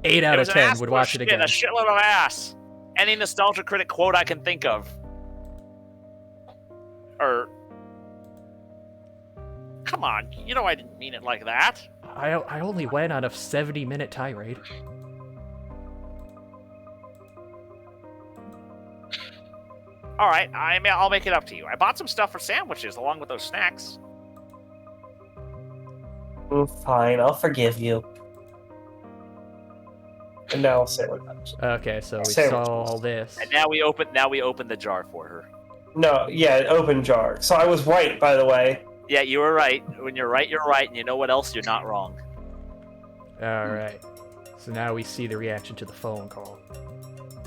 8 out It of was an 10 ass would full watch of it shit, again. A shitload of ass. Any nostalgia critic quote I can think of. Or, come on, you know I didn't mean it like that. I only went on a 70-minute tirade. All right, I'll make it up to you. I bought some stuff for sandwiches along with those snacks. Fine, I'll forgive you. And now I'll say what happens. Okay, so we Sandwiches. saw all this. And now we open the jar for her. No, yeah, open jar. So I was right, by the way. Yeah, you were right. When you're right, and you know what else? You're not wrong. Alright. So now we see the reaction to the phone call.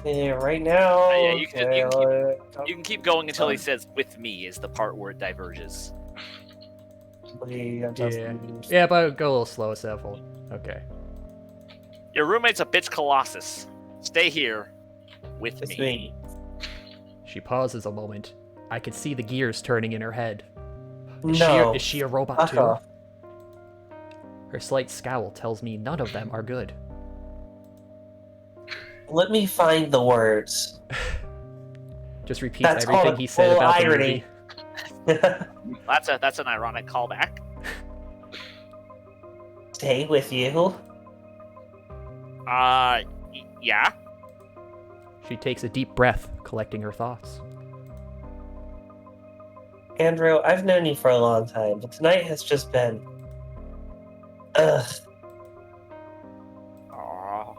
Yeah, right now. Yeah, you can- you okay, You can keep going until he says "with me" is the part where it diverges. Yeah, but go a little slow, Seville. Okay. Your roommate's a bitch colossus. Stay here with It's me. me. She pauses a moment. I can see the gears turning in her head. No. Is she a robot Fuck too? off. Her slight scowl tells me none of them are good. Let me find the words. Just repeats That's everything called he said full about irony. the movie. That's an ironic callback. Stay with you. Yeah. She takes a deep breath, collecting her thoughts. Andrew, I've known you for a long time, but tonight has just been. Ugh. Aw.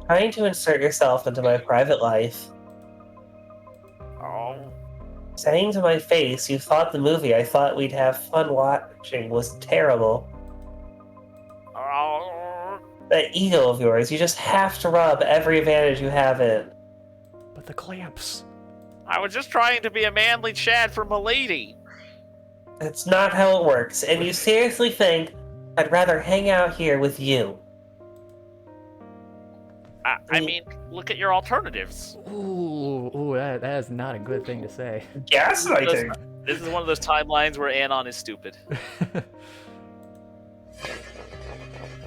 Trying to insert yourself into my private life. Oh. Saying to my face, you thought the movie I thought we'd have fun watching was terrible. Oh. That ego of yours, you just have to rub every advantage you have in. But the clamps. I was just trying to be a manly Chad for Milady. That's not how it works, and you seriously think I'd rather hang out here with you? I mean, look at your alternatives. Ooh, that is not a good thing to say. Gaslighting. This is one of those timelines where Anon is stupid.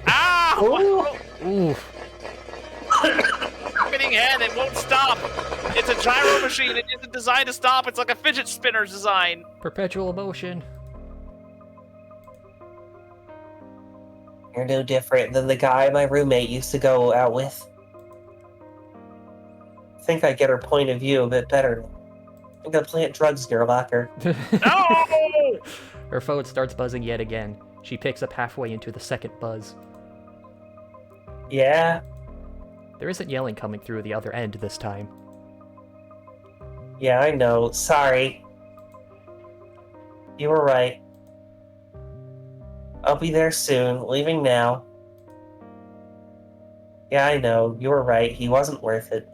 Ah! Ooh. Spinning head, it won't stop. It's a gyro machine. It isn't designed to stop. It's like a fidget spinner design. Perpetual motion. You're no different than the guy my roommate used to go out with. I think I get her point of view a bit better. I'm gonna plant drugs in your locker. No! Her phone starts buzzing yet again. She picks up halfway into the second buzz. Yeah? There isn't yelling coming through the other end this time. Yeah, I know. Sorry. You were right. I'll be there soon, leaving now. Yeah, I know. You were right. He wasn't worth it.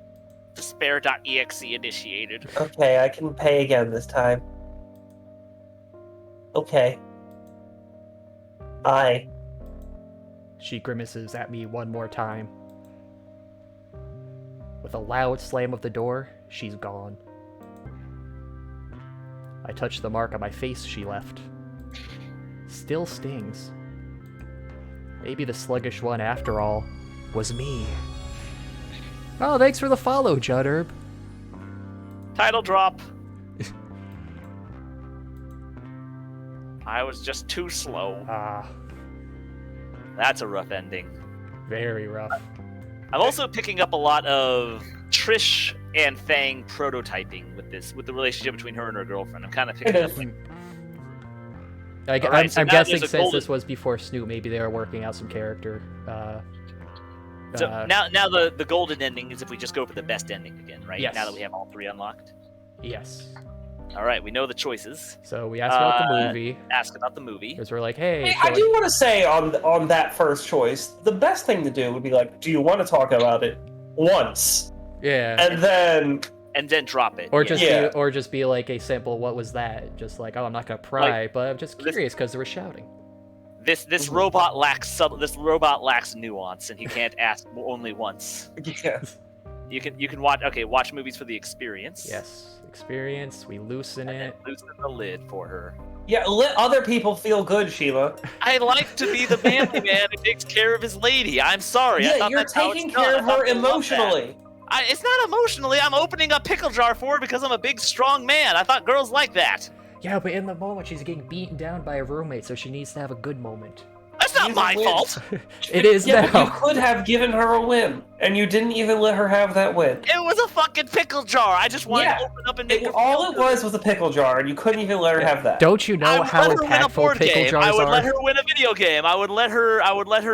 Despair.exe initiated. Okay, I can pay again this time. Okay. Bye. She grimaces at me one more time. With a loud slam of the door, she's gone. I touch the mark on my face she left. Still stings. Maybe the sluggish one, after all, was me. Oh, thanks for the follow, Judderb. Title drop. I was just too slow. Ah, That's a rough ending. very rough. I'm also picking up a lot of Trish and Fang prototyping with the relationship between her and her girlfriend. I'm kind of picking up. Alright, so I'm now guessing there's since a golden- this was before Snoot, maybe they were working out some character. So now the golden ending is if we just go for the best ending again, right? Yes. Now that we have all three unlocked. Yes. All right, we know the choices. So we asked about the movie, Ask about the movie. because we're like, hey, Hey, so I do want to say on that first choice, the best thing to do would be like, do you want to talk about it once, yeah. And then drop it. Or yeah. just be like a simple, what was that? Just like, oh, I'm not gonna pry, but I'm just curious because they were shouting. This robot lacks nuance, and he can't ask only once. Yeah. You can watch movies for the experience. Yes, experience. We loosen And it. then loosen the lid for her. Yeah, let other people feel good, Shima. I like to be the manly man who takes care of his lady. I'm sorry. I Yeah, thought you're that's how it's taking done. care I of thought her they loved that. emotionally. It's not emotionally. I'm opening a pickle jar for her because I'm a big, strong man. I thought girls like that. Yeah, but in the moment she's getting beaten down by a roommate, so she needs to have a good moment. That's not Use my a win. fault. It is Yeah, but you now. could have given her a win, and you didn't even let her have that win. It was a fucking pickle jar. I just wanted to open up and make her All feel it good. was a pickle jar, and you couldn't even let her have that. Don't you I know would how let her win a impactful board pickle game. jars I would are? let her win a video game. I would let her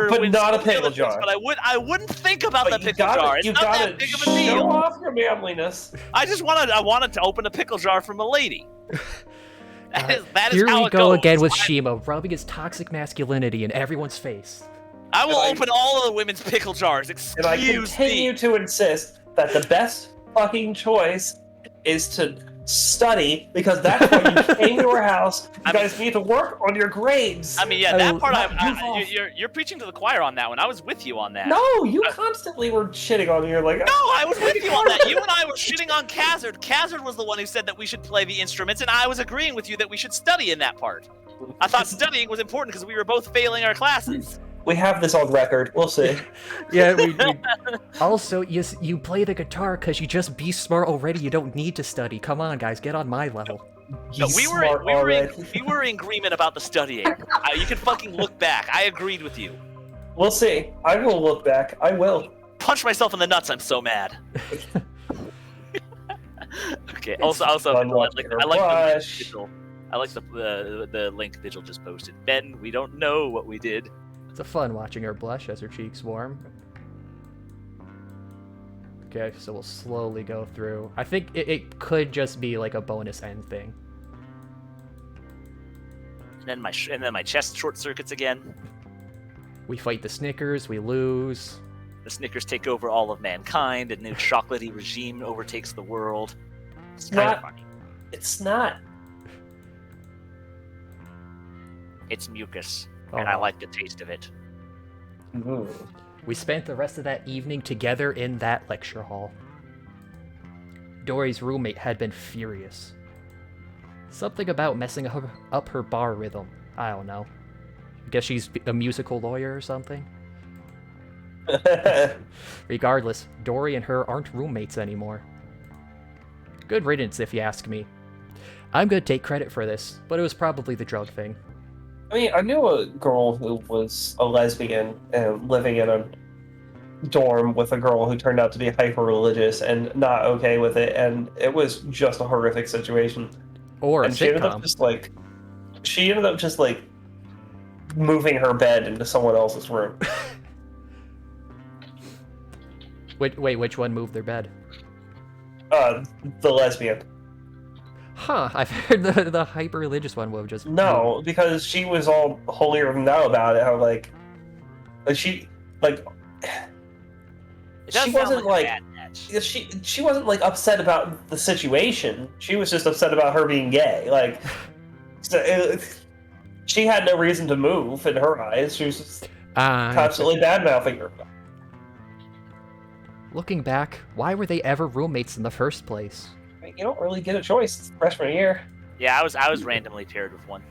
But win not a some pickle other things, jar. But I wouldn't think about But the pickle jar. It's you not gotta that big of a show deal. off your manliness. I wanted to open a pickle jar from a lady. That is Here how we it go goes. again with Shima, rubbing his toxic masculinity in everyone's face. I will And I- open all of the women's pickle jars. And I Excuse continue me. to insist that the best fucking choice is to study, because that's why you came to our house. You guys need to work on your grades. I mean, yeah, I that will part. not goof off. You're preaching to the choir on that one. I was with you on that. No, you constantly were shitting on me. You're like, No, I was with you on that. You and I were shitting on Khazard. Khazard was the one who said that we should play the instruments, and I was agreeing with you that we should study in that part. I thought studying was important because we were both failing our classes. we have this on record. We'll see. Yeah, we also, you play the guitar because you just be smart already. You don't need to study. Come on, guys, get on my level. No, You smart already. we were in agreement about the studying. You can fucking look back. I agreed with you. We'll see. I will look back. I will. Punch myself in the nuts. I'm so mad. Okay. Also, fun I watching her like the blush. Vigil. I like the link Vigil just posted. Ben, we don't know what we did. It's a fun watching her blush as her cheeks warm. Okay, so we'll slowly go through. I think it could just be like a bonus end thing. And then my chest short circuits again. We fight the Snickers, we lose. The Snickers take over all of mankind. A new chocolatey regime overtakes the world. It's kind Not- of funny. It's not. It's mucus, and I Aw. like the taste of it. We spent the rest of that evening together in that lecture hall. Dory's roommate had been furious. Something about messing up her bar rhythm. I don't know. Guess she's a musical lawyer or something? Regardless, Dory and her aren't roommates anymore. Good riddance, if you ask me. I'm gonna take credit for this, but it was probably the drug thing. I mean, I knew a girl who was a lesbian and living in a dorm with a girl who turned out to be hyper-religious and not okay with it, and it was just a horrific situation. Or a And she ended up just like moving her bed into someone else's room. Wait, which one moved their bed? The lesbian. Huh, I've heard the hyper-religious one will just... No, because she was all holier than thou about it. How like she like It does she sound wasn't a like bad match. she wasn't like upset about the situation. She was just upset about her being gay. Like she had no reason to move in her eyes. She was just constantly bad-mouthing her. Looking back, why were they ever roommates in the first place? You don't really get a choice. It's freshman year. Yeah, I was randomly paired with one.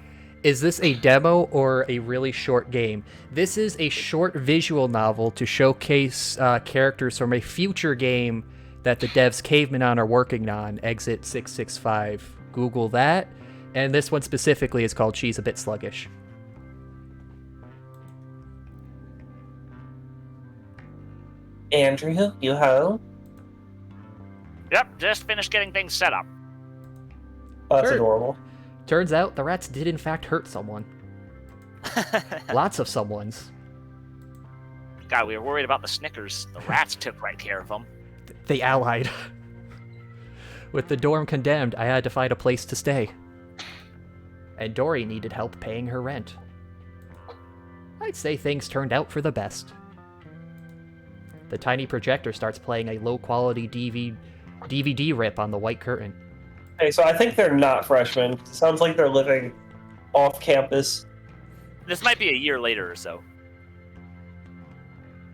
Is this a demo or a really short game? This is a short visual novel to showcase characters from a future game that the devs Cavemanon are working on, Exit 665. Google that. And this one specifically is called She's a Bit Sluggish. Andrew, you home? Yep, just finished getting things set up. Oh, that's Sure. adorable. Turns out the rats did in fact hurt someone. Lots of someones. God, we were worried about the Snickers. The rats took right care of them. They allied. With the dorm condemned, I had to find a place to stay. And Dory needed help paying her rent. I'd say things turned out for the best. The tiny projector starts playing a low-quality DVD rip on the white curtain. Hey, so I think they're not freshmen. Sounds like they're living off campus. This might be a year later or so.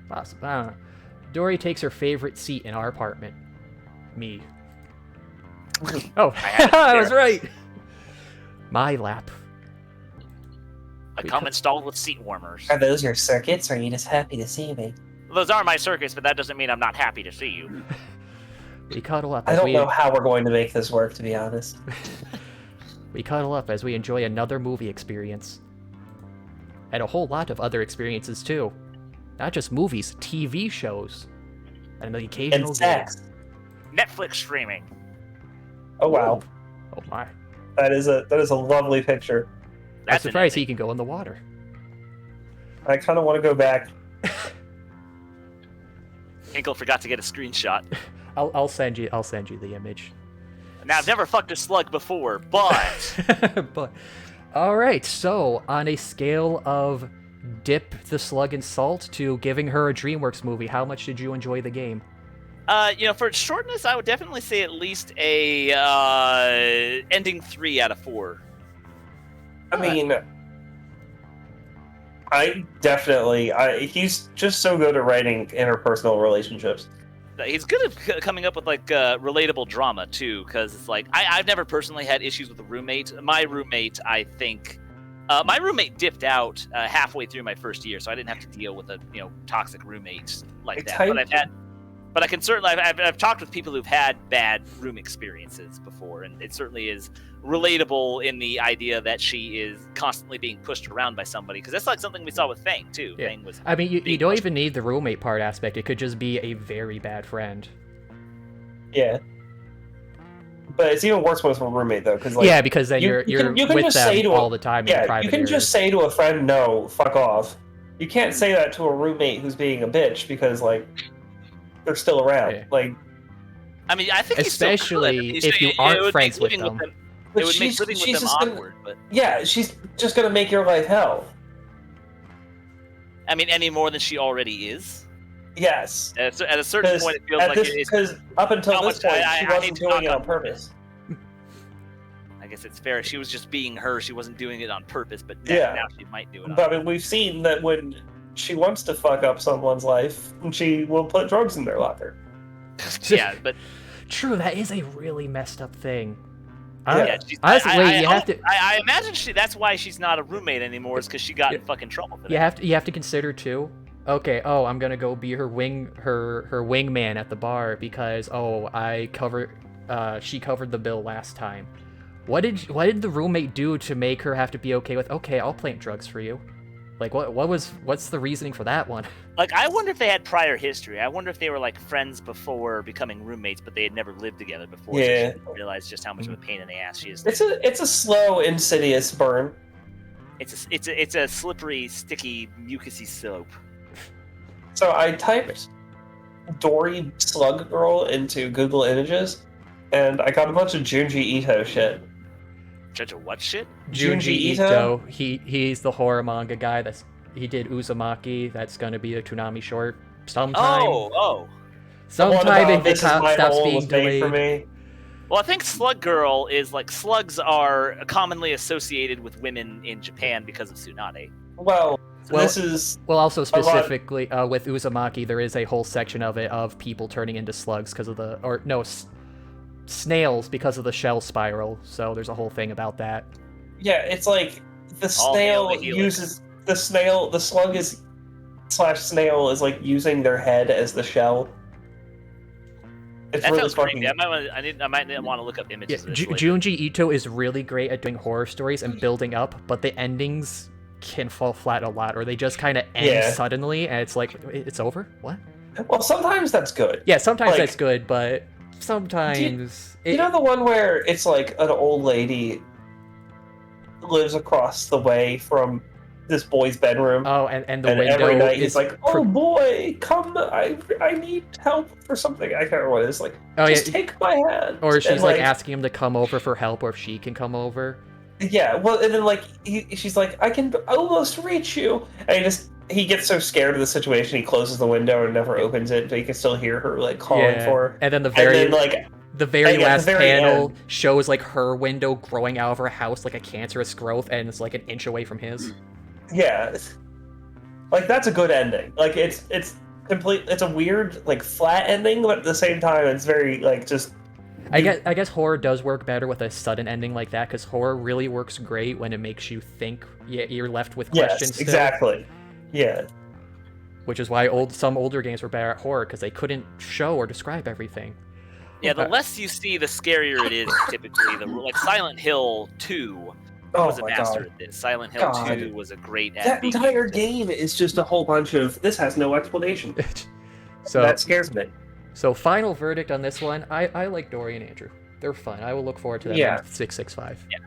Possible. I don't know. Dory takes her favorite seat in our apartment. Me. Oh, I was right. My lap. I come installed with seat warmers. Are those your circuits, or are you just happy to see me? Those are my circuits, but that doesn't mean I'm not happy to see you. We cuddle up. I don't know how we're going to make this work, to be honest. We cuddle up as we enjoy another movie experience. And a whole lot of other experiences, too. Not just movies, TV shows. And the occasional And sex. Netflix streaming. Oh wow, Oh my. that is a lovely picture. I'm That's surprised he can go in the water. I kind of want to go back. Hinkle forgot to get a screenshot. I'll send you the image. Now, I've never fucked a slug before, but... But alright, so on a scale of dip the slug in salt to giving her a DreamWorks movie, how much did you enjoy the game? For its shortness, I would definitely say at least a ending 3 out of 4. I mean, he's just so good at writing interpersonal relationships. He's good at coming up with relatable drama too, because it's like I've never personally had issues with a roommate. My roommate, I think, my roommate dipped out halfway through my first year, so I didn't have to deal with a toxic roommate like that. But I can certainly I've talked with people who've had bad room experiences before, and it certainly is relatable in the idea that she is constantly being pushed around by somebody, because that's like something we saw with Fang too. Yeah. Fang was. I mean, you don't even need the roommate part aspect. It could just be a very bad friend. Yeah. But it's even worse when it's a roommate, though, because Yeah, because then you're with just them say to all the time in private you can areas. just say to a friend, "No, fuck off." You can't say that to a roommate who's being a bitch because they're still around. Yeah. I mean, I think especially you still could. if you aren't friends with them. It would make living with them awkward, but Yeah, she's just gonna make your life hell. I mean, any more than she already is. Yes. At a certain point, it feels like because up until this point, she wasn't doing it on purpose. I guess it's fair. She was just being her. She wasn't doing it on purpose, but Yeah. now she might do it. But I mean, we've seen that when she wants to fuck up someone's life, she will put drugs in their locker. Yeah, but True, that is a really messed up thing. Yeah. Honestly, you have to. I imagine that's why she's not a roommate anymore. Is because she got in fucking trouble for that. You have to consider too. Okay, I'm gonna go be her wingman at the bar because she covered the bill last time. What did the roommate do to make her have to be okay with? Okay, I'll plant drugs for you. Like what's the reasoning for that one? Like, I wonder if they had prior history. I wonder if they were like friends before becoming roommates, but they had never lived together before. Yeah. So she didn't realize just how much of a pain in the ass she is. It's a slow, insidious burn. It's a slippery, sticky, mucusy soap. So I typed Dory Slug Girl into Google Images, and I got a bunch of Junji Ito shit. Judge of what shit? Junji Ito. He's the horror manga guy. He did Uzumaki. That's gonna be a Toonami short sometime. Oh. Sometime if it This Is My stops Hole being was made for delayed. me. Well, I think Slug Girl is like slugs are commonly associated with women in Japan because of Tsunade. Well, Well, this is also specifically with Uzumaki, there is a whole section of it of people turning into slugs because of snails because of the shell spiral. So there's a whole thing about that. yeah. It's like the All hail snail the helix. uses the slug is /snail is like using their head as the shell. It's That really sounds fucking. creepy. I might want to look up Yeah, images. of this later. Junji Ito is really great at doing horror stories and building up, but the endings can fall flat a lot, or they just kind of end Yeah. suddenly, and it's like, it's over? What? Well, sometimes that's good. Yeah, sometimes Like- that's good, but sometimes... You know the one where it's like an old lady lives across the way from this boy's bedroom, Oh, and the and window every night is... he's like, "Oh boy, come! I need help for something." I can't remember what it is. Like, Oh, just yeah. take my hand. Or she's And, like asking him to come over for help, or if she can come over. Yeah, well, and then like she's like, "I can almost reach you," and he gets so scared of the situation, he closes the window and never opens it, but you can still hear her like calling for her. And then And then like the very at the last very panel end- shows like her window growing out of her house like a cancerous growth, and it's like an inch away from his. Yeah, like that's a good ending. Like it's complete. It's a weird like flat ending, but at the same time, it's very like just. I guess horror does work better with a sudden ending like that, because horror really works great when it makes you think. Yeah, you're left with questions. Yes, exactly. Yeah. Which is why some older games were better at horror, because they couldn't show or describe everything. Yeah, the less you see, the scarier it is. Typically, like Silent Hill 2 was a master at this. Silent Hill 2 was a great. That entire game is just a whole bunch of this has no explanation. So that scares me. So final verdict on this one, I like Dory and Andrew. They're fun. I will look forward to them in 665. Yeah.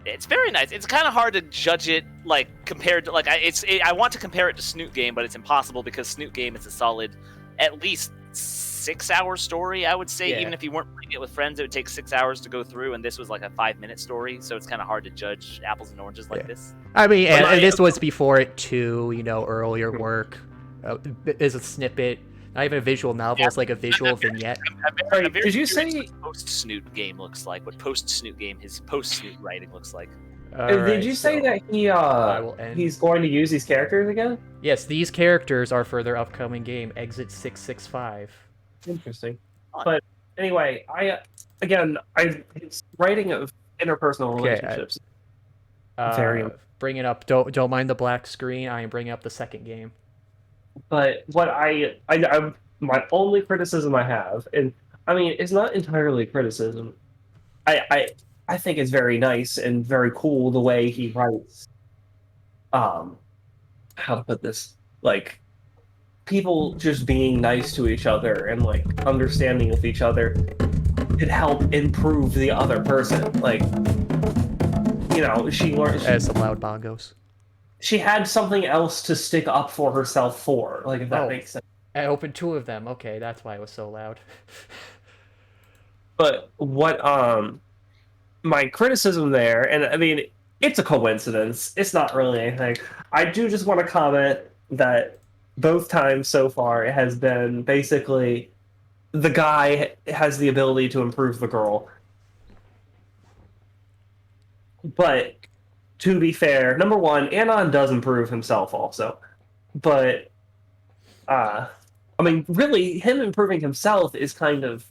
It's very nice. It's kind of hard to judge it, like, compared to, like, I want to compare it to Snoot Game, but it's impossible because Snoot Game is a solid, at least 6-hour story, I would say. Yeah. Even if you weren't playing it with friends, it would take 6 hours to go through, and this was like a 5-minute story, so it's kind of hard to judge apples and oranges like this. I mean, and this was before it too, earlier work. Is a snippet. Not even a visual novel, it's like a visual vignette. Did you say what post-Snoot Game looks like? What post-Snoot Game, his post-Snoot writing looks like? Did you say that he's going to use these characters again? Yes, these characters are for their upcoming game, Exit 665. Interesting. But anyway, writing of interpersonal relationships. Very bring it up. Don't mind the black screen. I am bringing up the second game. But what I my only criticism I have, and I mean, it's not entirely criticism. I think it's very nice and very cool the way he writes. How to put this? Like, people just being nice to each other and like understanding with each other could help improve the other person. Like, she learned as some loud bongos. She had something else to stick up for herself for, like, if that makes sense. I opened 2 of them. Okay, that's why it was so loud. But what my criticism there, and I mean, it's a coincidence. It's not really anything. I do just want to comment that both times so far it has been basically the guy has the ability to improve the girl. But to be fair, number one, Anon does improve himself also. But, I mean, really, him improving himself is kind of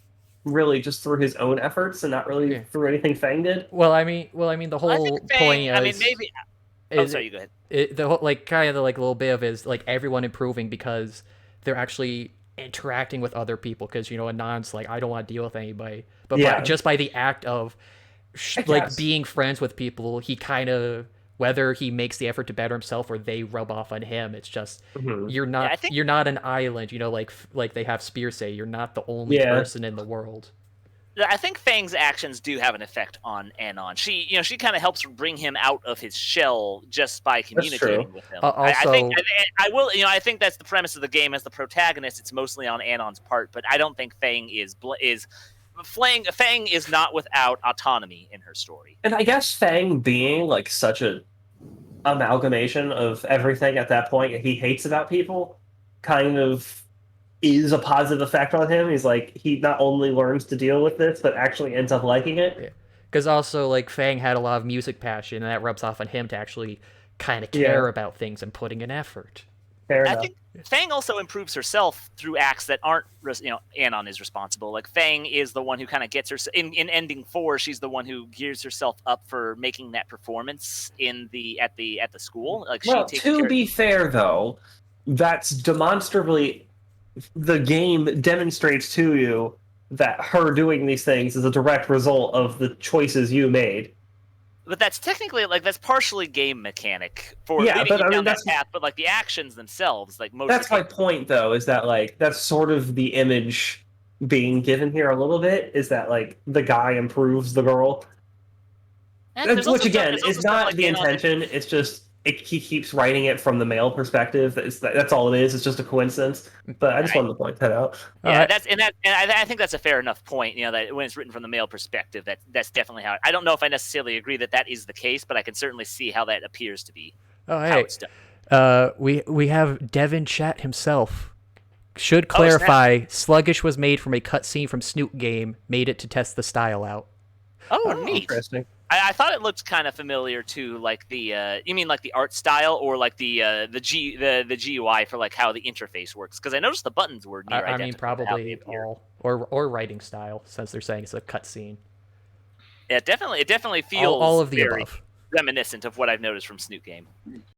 really just through his own efforts and not really through anything Fang did. Well, I mean, the whole point is... I mean, maybe... Oh, sorry, you go ahead. The whole, like, kind of the, like, little bit of is, like, everyone improving because they're actually interacting with other people. Because, Anon's like, I don't want to deal with anybody. But just by the act of... like being friends with people, he kind of, whether he makes the effort to better himself or they rub off on him, it's just you're not an island, like they have Spear say, you're not the only person in the world. I think Fang's actions do have an effect on Anon. She kind of helps bring him out of his shell just by communicating with him. I think that's the premise of the game. As the protagonist, it's mostly on Anon's part, but I don't think Fang is Fang is not without autonomy in her story. And I guess Fang being like such a amalgamation of everything at that point he hates about people kind of is a positive effect on him. He's like, he not only learns to deal with this, but actually ends up liking it. Because also, like, Fang had a lot of music passion, and that rubs off on him to actually kind of care about things and putting in effort. I think Fang also improves herself through acts that aren't, Anon is responsible. Like, Fang is the one who kind of gets her in ending 4. She's the one who gears herself up for making that performance at the school. Like, to be fair though, that's demonstrably the game demonstrates to you that her doing these things is a direct result of the choices you made. But that's technically, like, that's partially game mechanic for leading you down that path, but, like, the actions themselves, like, most... That's my point, though, is that, like, that's sort of the image being given here a little bit, is that, like, the guy improves the girl. Which, again, is not the intention, it's just... he keeps writing it from the male perspective. That's all it is. It's just a coincidence. But I just wanted to point that out. Yeah, I think that's a fair enough point. That when it's written from the male perspective, that's definitely how. I don't know if I necessarily agree that is the case, but I can certainly see how that appears to be. Oh, hey, how it's done. We have Devin Chat himself. Should clarify, Sluggish was made from a cutscene from Snoot Game. Made it to test the style out. Oh, neat. Interesting. I thought it looked kind of familiar to like the you mean like the art style or like the GUI for like how the interface works? Because I noticed the buttons were near I identical. mean, to how they probably appear. all or writing style, since they're saying it's a cutscene. Yeah, it definitely feels All of the very above. reminiscent of what I've noticed from Snoot Game.